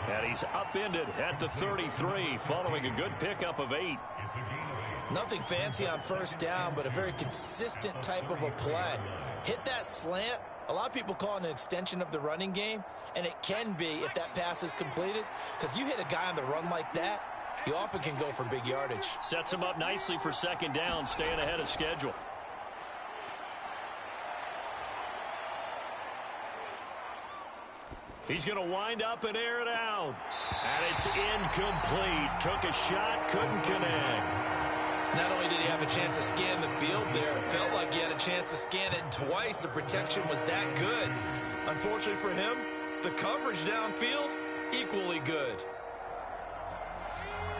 And he's upended at the 33 following a good pickup of 8. Nothing fancy on first down, but a very consistent type of a play. Hit that slant. A lot of people call it an extension of the running game, and it can be if that pass is completed, because you hit a guy on the run like that, you often can go for big yardage. Sets him up nicely for second down, staying ahead of schedule. He's going to wind up and air it out. And it's incomplete. Took a shot, couldn't connect. Not only did he have a chance to scan the field there, it felt like he had a chance to scan it twice. The protection was that good. Unfortunately for him, the coverage downfield, equally good.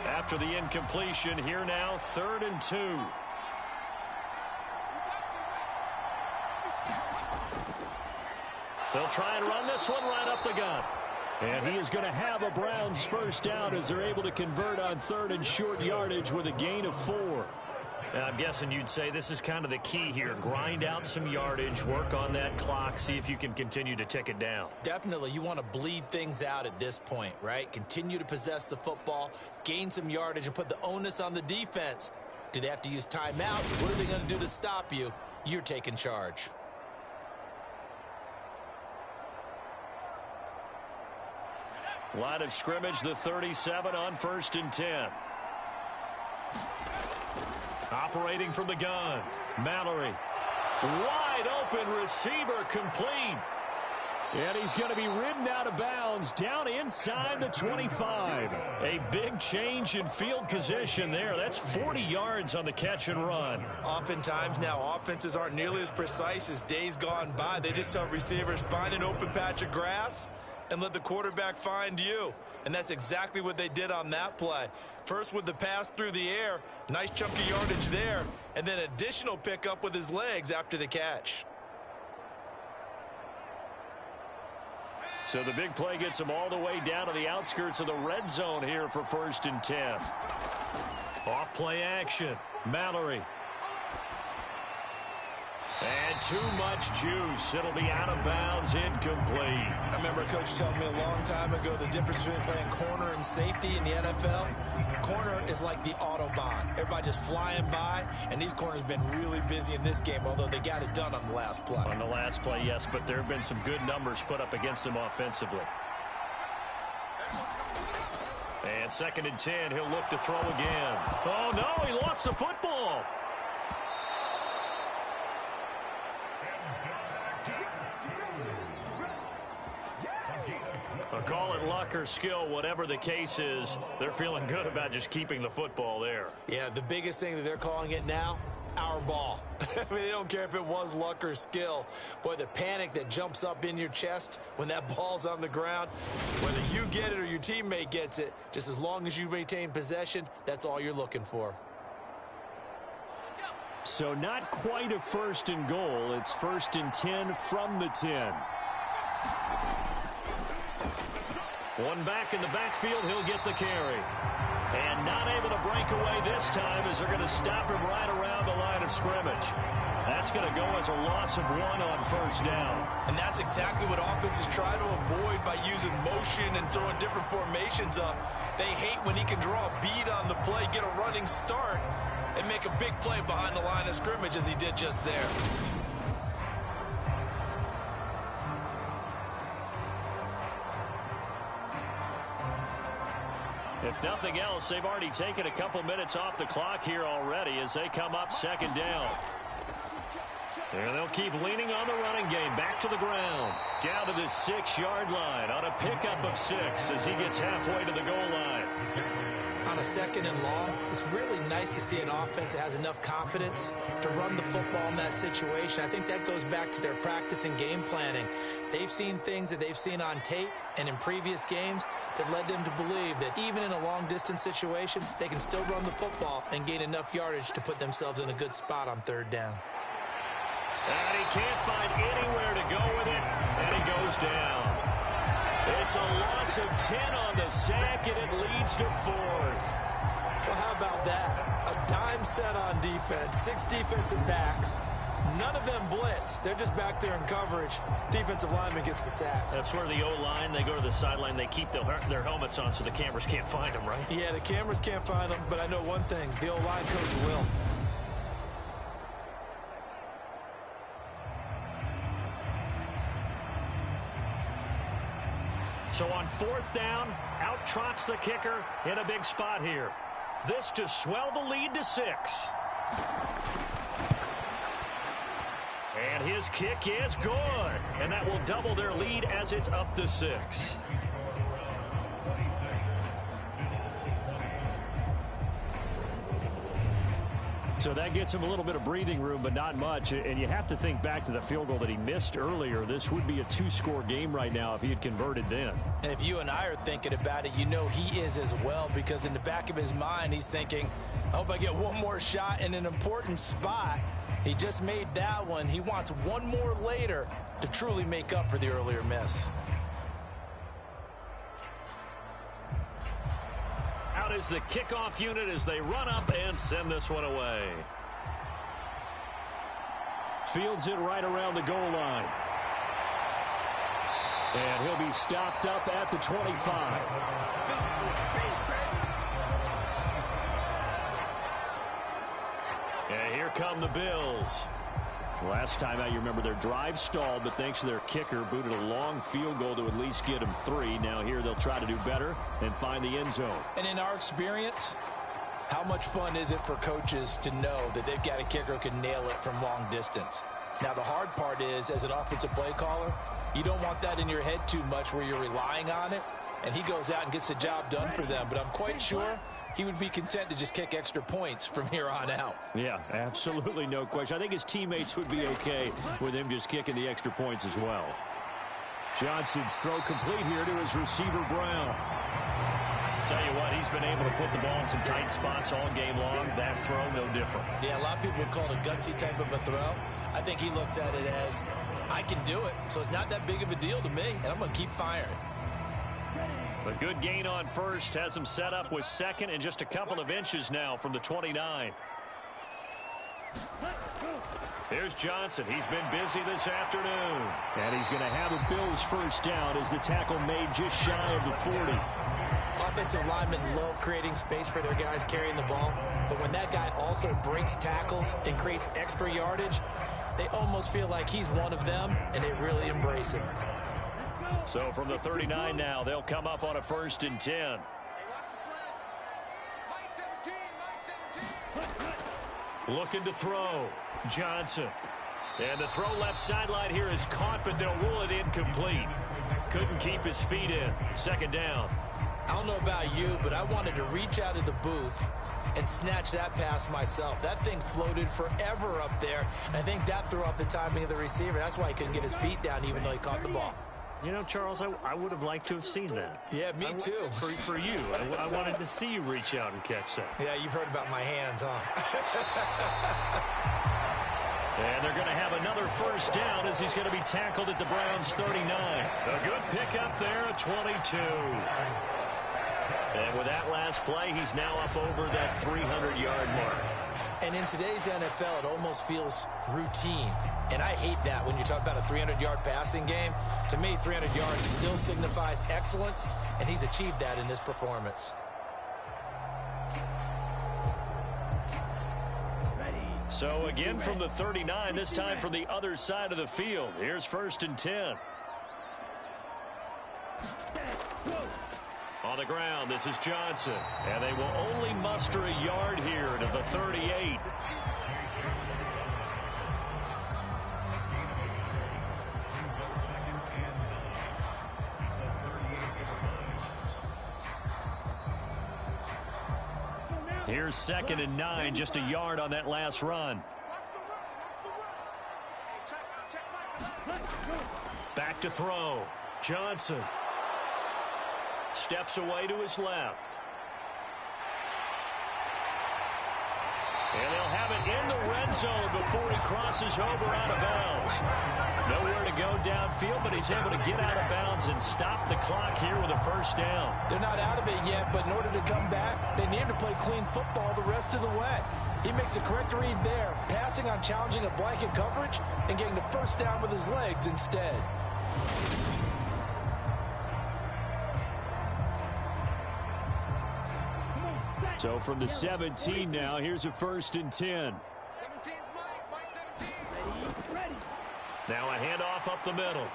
After the incompletion, here now, 3rd and 2. They'll try and run this one right up the gut. And he is going to have a Browns first down as they're able to convert on 3rd and short yardage with a gain of 4. I'm guessing you'd say this is kind of the key here. Grind out some yardage, work on that clock, see if you can continue to tick it down. Definitely, you want to bleed things out at this point, right? Continue to possess the football, gain some yardage, and put the onus on the defense. Do they have to use timeouts? What are they going to do to stop you? You're taking charge. Line of scrimmage, the 37 on 1st and 10. Operating from the gun. Mallory. Wide open receiver complete. And he's going to be ridden out of bounds down inside the 25. A big change in field position there. That's 40 yards on the catch and run. Oftentimes now, offenses aren't nearly as precise as days gone by. They just tell receivers, find an open patch of grass and let the quarterback find you. And that's exactly what they did on that play. First with the pass through the air, nice chunky yardage there, and then additional pickup with his legs after the catch. So the big play gets him all the way down to the outskirts of the red zone here for 1st and 10. Off play action. Mallory. And too much juice. It'll be out of bounds, incomplete. I remember a coach telling me a long time ago the difference between playing corner and safety in the NFL. Corner is like the Autobahn. Everybody just flying by, and these corners have been really busy in this game, although they got it done on the last play. On the last play, yes, but there have been some good numbers put up against them offensively. And 2nd and 10, he'll look to throw again. Oh, no, he lost the football. Call it luck or skill, whatever the case is, they're feeling good about just keeping the football there. Yeah, the biggest thing that they're calling it now, our ball. I mean, they don't care if it was luck or skill. Boy, the panic that jumps up in your chest when that ball's on the ground, whether you get it or your teammate gets it, just as long as you maintain possession, that's all you're looking for. So not quite a 1st and goal. It's 1st and 10 from the 10. One back in the backfield, he'll get the carry. And not able to break away this time as they're going to stop him right around the line of scrimmage. That's going to go as a loss of 1 on 1st down. And that's exactly what offenses try to avoid by using motion and throwing different formations up. They hate when he can draw a bead on the play, get a running start, and make a big play behind the line of scrimmage as he did just there. If nothing else, they've already taken a couple minutes off the clock here already as they come up 2nd down. And they'll keep leaning on the running game. Back to the ground. Down to the 6-yard line on a pickup of 6 as he gets halfway to the goal line. On a 2nd and long, it's really nice to see an offense that has enough confidence to run the football in that situation. I think that goes back to their practice and game planning. They've seen things that they've seen on tape and in previous games that led them to believe that even in a long-distance situation, they can still run the football and gain enough yardage to put themselves in a good spot on 3rd down. And he can't find anywhere to go with it, and he goes down. It's a loss of 10 on the sack, and it leads to 4th. Well, how about that? A dime set on defense, 6 defensive backs, none of them blitz. They're just back there in coverage. Defensive lineman gets the sack. That's where the O-line, they go to the sideline, they keep their helmets on so the cameras can't find them, right? Yeah, the cameras can't find them, but I know one thing. The O-line coach will. So on 4th down, out trots the kicker in a big spot here. This to swell the lead to 6. And his kick is good. And that will double their lead as it's up to 6. So that gets him a little bit of breathing room, but not much. And you have to think back to the field goal that he missed earlier. This would be a 2-score game right now if he had converted then. And if you and I are thinking about it, you know he is as well, because in the back of his mind, he's thinking, I hope I get one more shot in an important spot. He just made that one. He wants one more later to truly make up for the earlier miss. Out is the kickoff unit as they run up and send this one away. Fields it right around the goal line. And he'll be stopped up at the 25. And here come the Bills. Last time out, you remember their drive stalled, but thanks to their kicker, booted a long field goal to at least get them 3. Now here they'll try to do better and find the end zone. And in our experience, how much fun is it for coaches to know that they've got a kicker who can nail it from long distance? Now the hard part is, as an offensive play caller, you don't want that in your head too much where you're relying on it, and he goes out and gets the job done for them. But I'm quite sure he would be content to just kick extra points from here on out. Yeah, absolutely no question. I think his teammates would be okay with him just kicking the extra points as well. Johnson's throw complete here to his receiver, Brown. Tell you what, he's been able to put the ball in some tight spots all game long. That throw, no different. Yeah, a lot of people would call it a gutsy type of a throw. I think he looks at it as, I can do it, so it's not that big of a deal to me, and I'm going to keep firing. A good gain on first, has him set up with second and just a couple of inches now from the 29. Here's Johnson. He's been busy this afternoon. And he's going to have a Bills first down as the tackle made just shy of the 40. Offensive linemen love creating space for their guys carrying the ball, but when that guy also breaks tackles and creates extra yardage, they almost feel like he's one of them, and they really embrace him. So from the 39 now, they'll come up on a 1st and 10. Looking to throw. Johnson. And the throw left sideline here is caught, but they'll rule it incomplete. Couldn't keep his feet in. 2nd down. I don't know about you, but I wanted to reach out of the booth and snatch that pass myself. That thing floated forever up there, and I think that threw off the timing of the receiver. That's why he couldn't get his feet down even though he caught the ball. You know, Charles, I would have liked to have seen that. Yeah, me too. For you. I wanted to see you reach out and catch that. Yeah, you've heard about my hands, huh? And they're going to have another 1st down as he's going to be tackled at the Browns' 39. A good pickup there at 22. And with that last play, he's now up over that 300-yard mark. And in today's NFL, it almost feels routine. And I hate that when you talk about a 300-yard passing game. To me, 300 yards still signifies excellence, and he's achieved that in this performance. So again from the 39, this time from the other side of the field. Here's 1st and 10. On the ground, this is Johnson. And they will only muster a yard here to the 38. Here's 2nd and 9, just a yard on that last run. Back to throw. Johnson. Steps away to his left. And they'll have it in the red zone before he crosses over out of bounds. Nowhere to go downfield, but he's able to get out of bounds and stop the clock here with a 1st down. They're not out of it yet, but in order to come back, they need to play clean football the rest of the way. He makes the correct read there, passing on challenging a blanket coverage and getting the first down with his legs instead. So from the 17 now, here's a 1st and 10. 17's Mike 17. Ready. Now a handoff up the middle.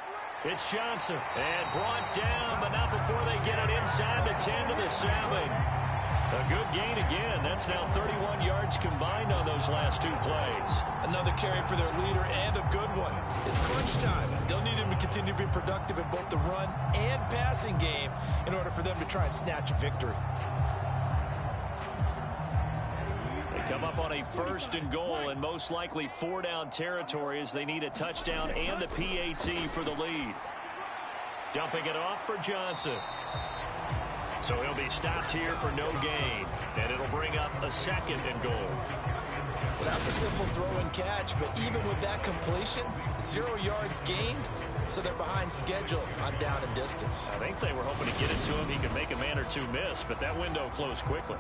It's Johnson. And brought down, but not before they get it inside the 10 to the 7. A good gain again. That's now 31 yards combined on those last 2 plays. Another carry for their leader and a good one. It's crunch time. They'll need him to continue to be productive in both the run and passing game in order for them to try and snatch a victory. They come up on a 1st and goal and most likely 4-down territory as they need a touchdown and the PAT for the lead. Dumping it off for Johnson. So he'll be stopped here for no gain, and it'll bring up a 2nd and goal. Well, that's a simple throw and catch, but even with that completion, 0 yards gained, so they're behind schedule on down and distance. I think they were hoping to get it to him. He could make a man or two miss, but that window closed quickly.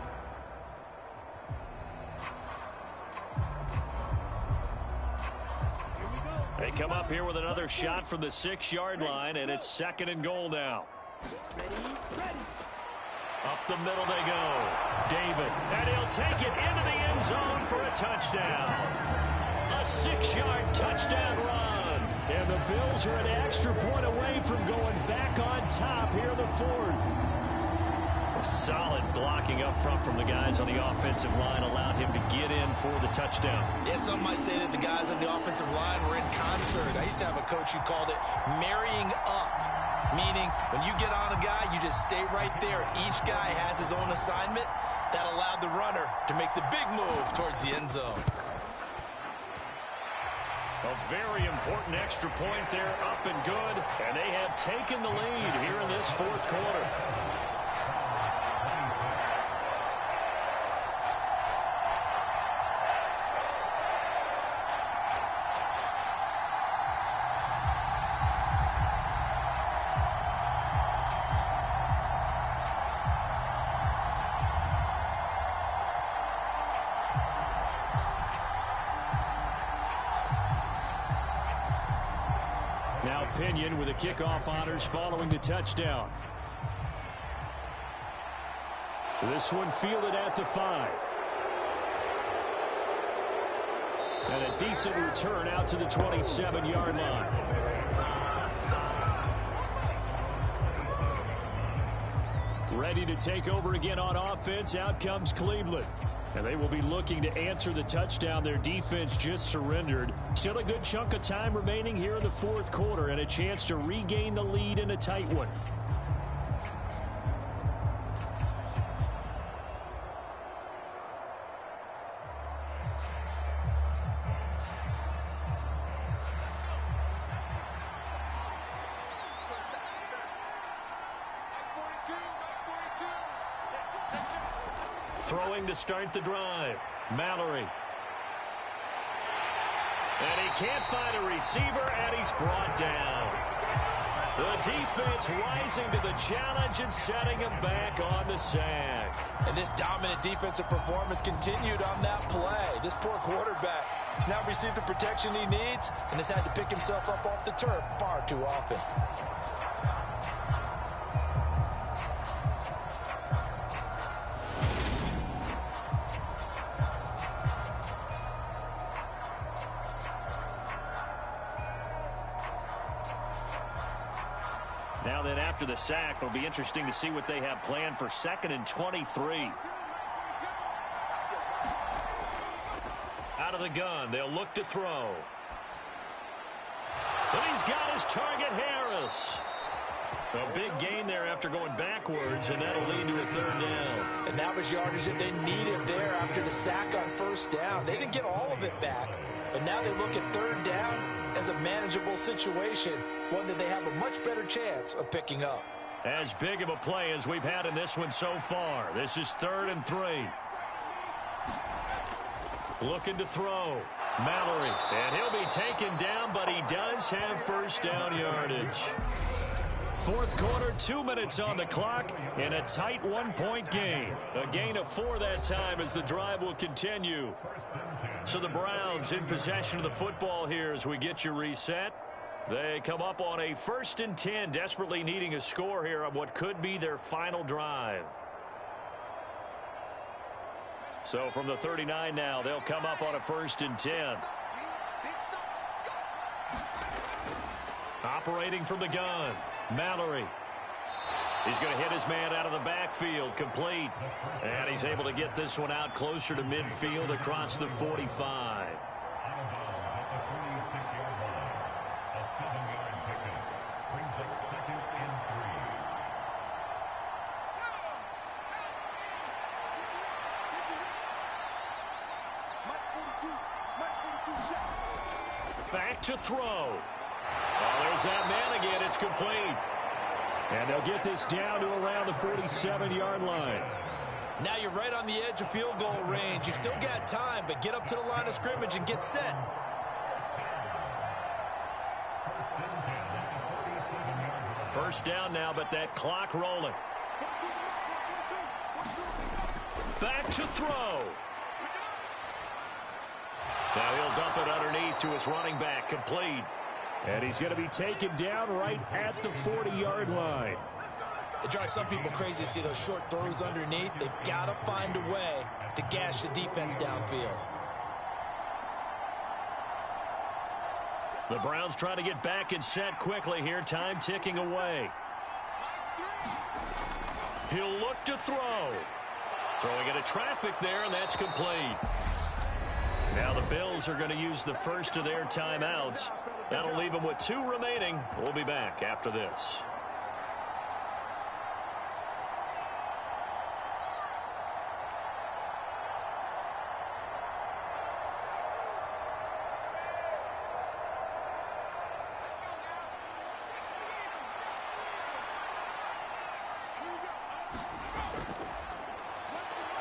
They come up here with another shot from the 6-yard line, and it's 2nd and goal now. Ready. Up the middle they go. David, and he'll take it into the end zone for a touchdown. A 6-yard touchdown run. And the Bills are an extra point away from going back on top here in the 4th. Solid blocking up front from the guys on the offensive line allowed him to get in for the touchdown. Yeah, some might say that the guys on the offensive line were in concert. I used to have a coach who called it marrying up, meaning when you get on a guy, you just stay right there. Each guy has his own assignment. That allowed the runner to make the big move towards the end zone. A very important extra point there, up and good, and they have taken the lead here in this 4th quarter. Now Pinion with the kickoff honors following the touchdown. This one fielded at the 5. And a decent return out to the 27-yard line. Ready to take over again on offense. Out comes Cleveland. And they will be looking to answer the touchdown their defense just surrendered. Still a good chunk of time remaining here in the 4th quarter and a chance to regain the lead in a tight one. Throwing to start the drive. Mallory. And he can't find a receiver, and he's brought down. The defense rising to the challenge and setting him back on the sack. And this dominant defensive performance continued on that play. This poor quarterback has now received the protection he needs and has had to pick himself up off the turf far too often. Now then, after the sack, it'll be interesting to see what they have planned for 2nd and 23. Out of the gun, they'll look to throw. And he's got his target, Harris. A big gain there after going backwards, and that'll lead to a 3rd down. And that was yardage that they needed there after the sack on 1st down. They didn't get all of it back, but now they look at 3rd down as a manageable situation, one that they have a much better chance of picking up. As big of a play as we've had in this one so far. This is 3rd and 3. Looking to throw. Mallory. And he'll be taken down, but he does have 1st down yardage. Fourth quarter, 2 minutes on the clock in a tight one-point game. A gain of 4 that time as the drive will continue. So the Browns in possession of the football here as we get you reset. They come up on a 1st and 10, desperately needing a score here on what could be their final drive. So from the 39 now, they'll come up on a 1st and 10. Operating from the gun, Mallory. He's going to hit his man out of the backfield, complete. And he's able to get this one out closer to midfield across the 45. Back to throw. Oh, there's that man again. It's complete. And they'll get this down to around the 47-yard line. Now you're right on the edge of field goal range. You still got time, but get up to the line of scrimmage and get set. First down now, but that clock rolling. Back to throw. Now he'll dump it underneath to his running back, complete. And he's going to be taken down right at the 40-yard line. It drives some people crazy to see those short throws underneath. They've got to find a way to gash the defense downfield. The Browns trying to get back and set quickly here. Time ticking away. He'll look to throw. Throwing into traffic there, and that's complete. Now the Bills are going to use the first of their timeouts. That'll leave them with 2 remaining. We'll be back after this.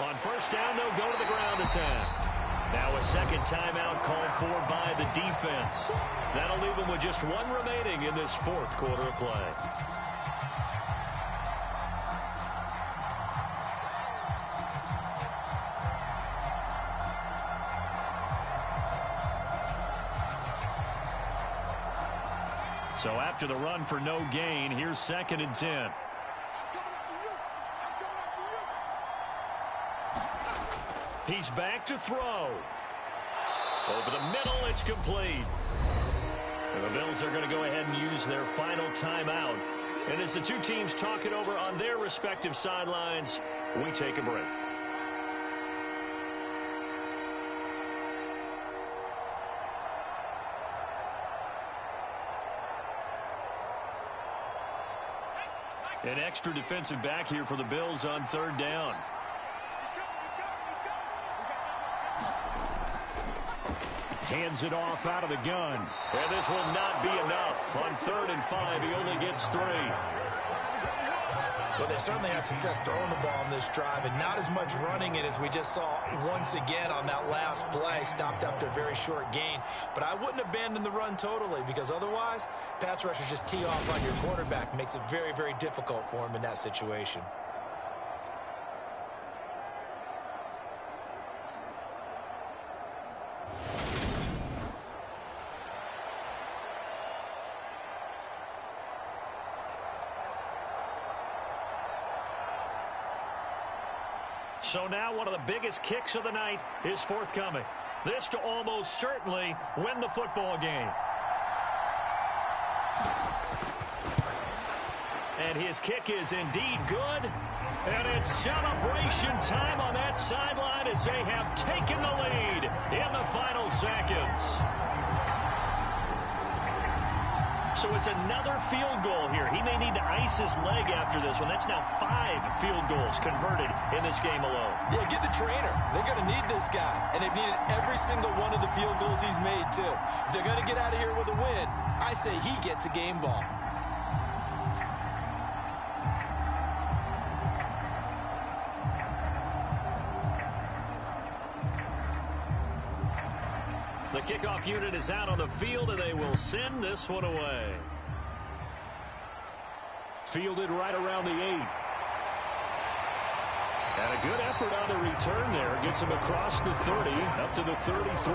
On first down, they'll go to the ground attack. Now a second timeout called for by the defense. That'll leave them with just 1 remaining in this 4th quarter of play. So after the run for no gain, here's 2nd and 10. He's back to throw. Over the middle, it's complete. And the Bills are going to go ahead and use their final timeout. And as the 2 teams talk it over on their respective sidelines, we take a break. An extra defensive back here for the Bills on 3rd down. Hands it off out of the gun. And this will not be enough. On 3rd and 5, he only gets 3. Well, they certainly had success throwing the ball on this drive, and not as much running it as we just saw once again on that last play. Stopped after a very short gain. But I wouldn't abandon the run totally, because otherwise, pass rushers just tee off on your quarterback. Makes it very, very difficult for him in that situation. So now one of the biggest kicks of the night is forthcoming. This to almost certainly win the football game. And his kick is indeed good. And it's celebration time on that sideline as they have taken the lead in the final seconds. So it's another field goal here. He may need to ice his leg after this one. That's now 5 field goals converted in this game alone. Yeah, get the trainer. They're going to need this guy. And they've needed every single one of the field goals he's made, too. If they're going to get out of here with a win, I say he gets a game ball. The kickoff unit is out on the field, and they will send this one away. Fielded right around the 8. And a good effort on the return there. Gets him across the 30, up to the 33.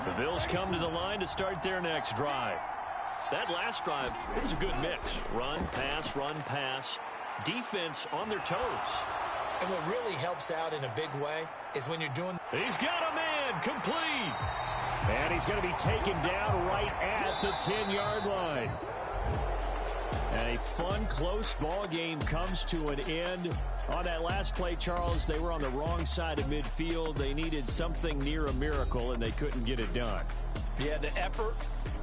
The Bills come to the line to start their next drive. That last drive, it was a good mix. Run, pass, defense on their toes. And what really helps out in a big way is when you're doing... He's got a man, complete. And he's going to be taken down right at the 10-yard line. And a fun, close ball game comes to an end. On that last play, Charles, they were on the wrong side of midfield. They needed something near a miracle, and they couldn't get it done. Yeah, the effort,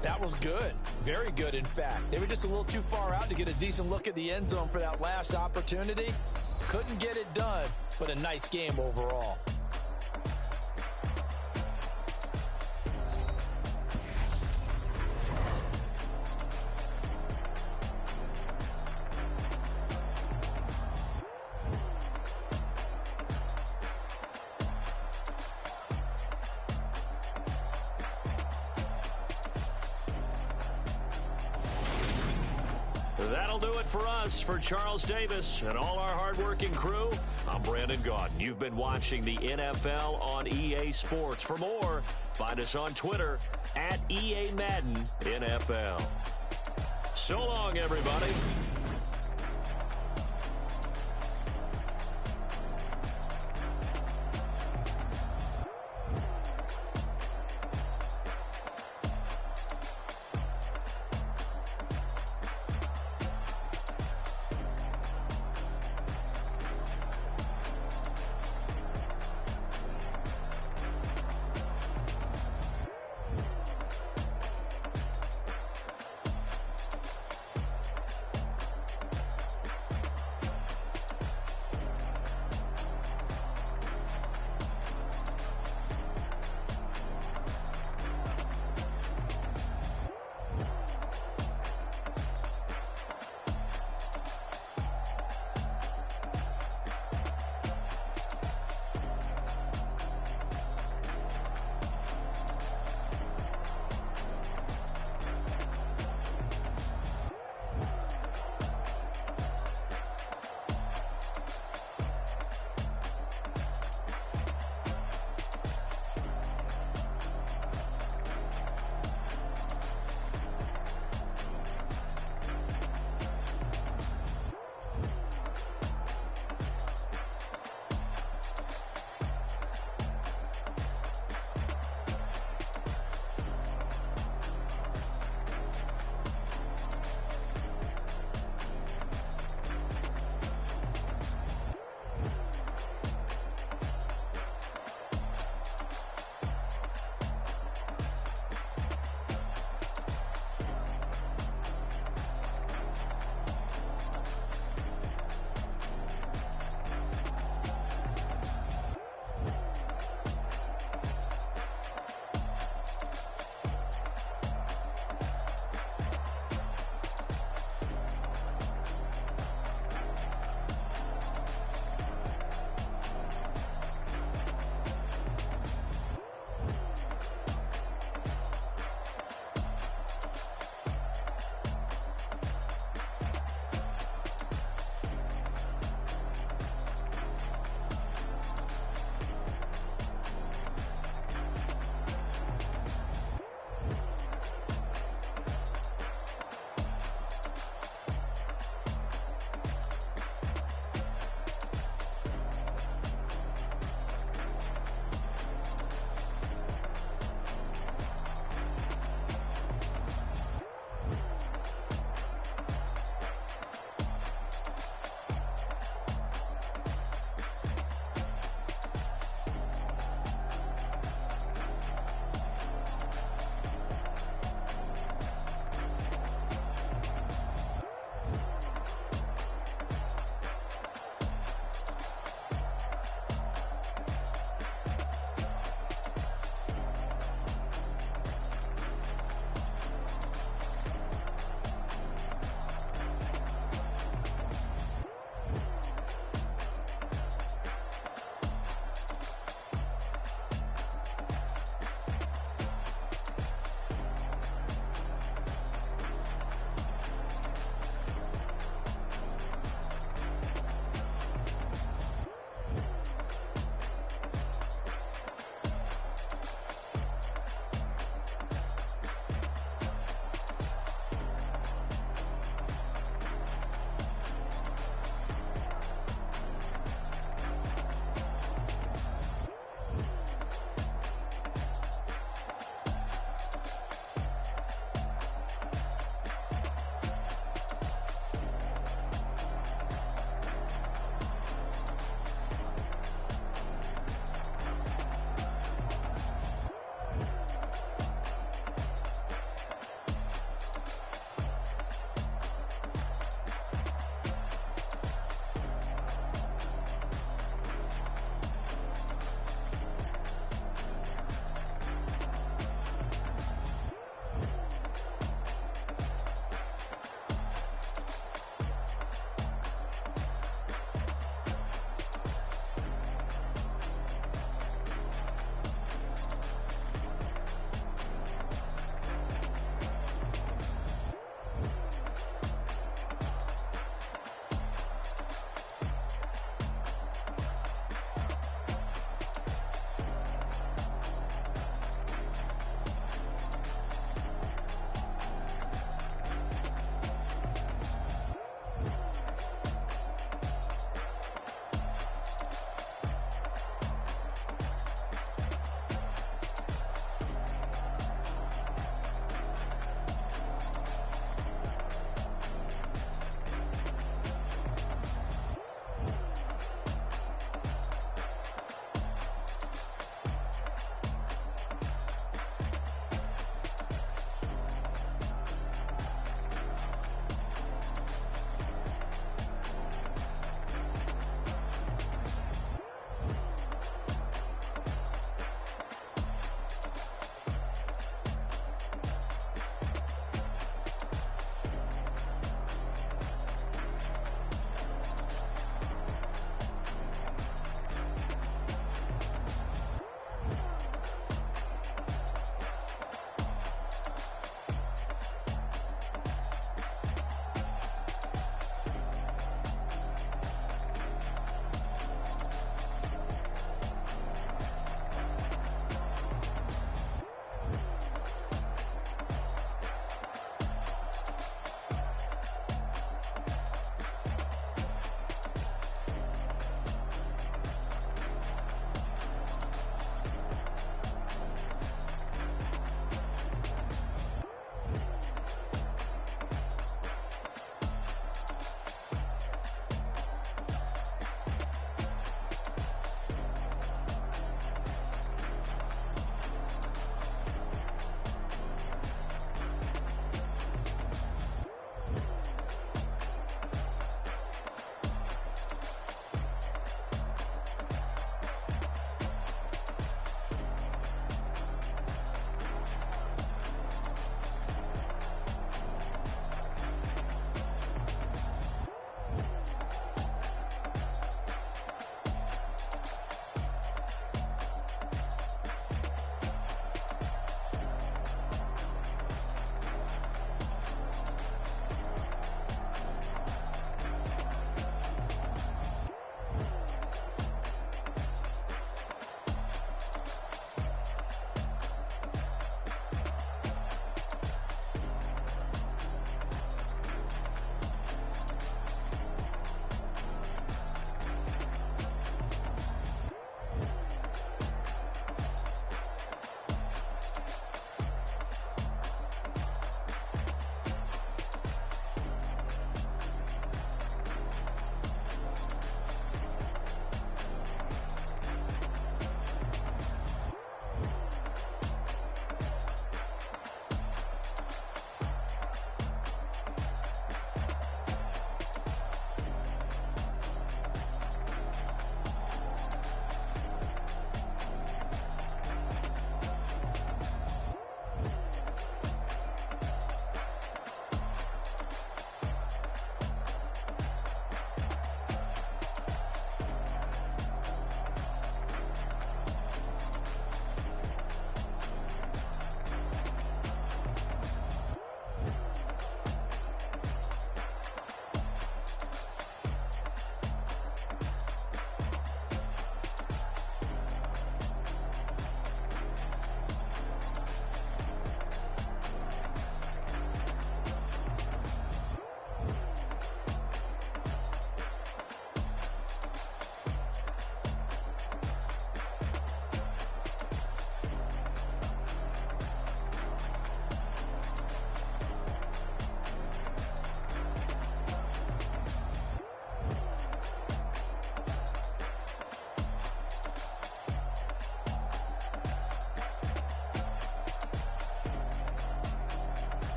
that was good. Very good, in fact. They were just a little too far out to get a decent look at the end zone for that last opportunity. Couldn't get it done, but a nice game overall. That'll do it for us. For Charles Davis and all our hardworking crew, I'm Brandon Gaudin. You've been watching the NFL on EA Sports. For more, find us on Twitter @EA Madden NFL. So long, everybody.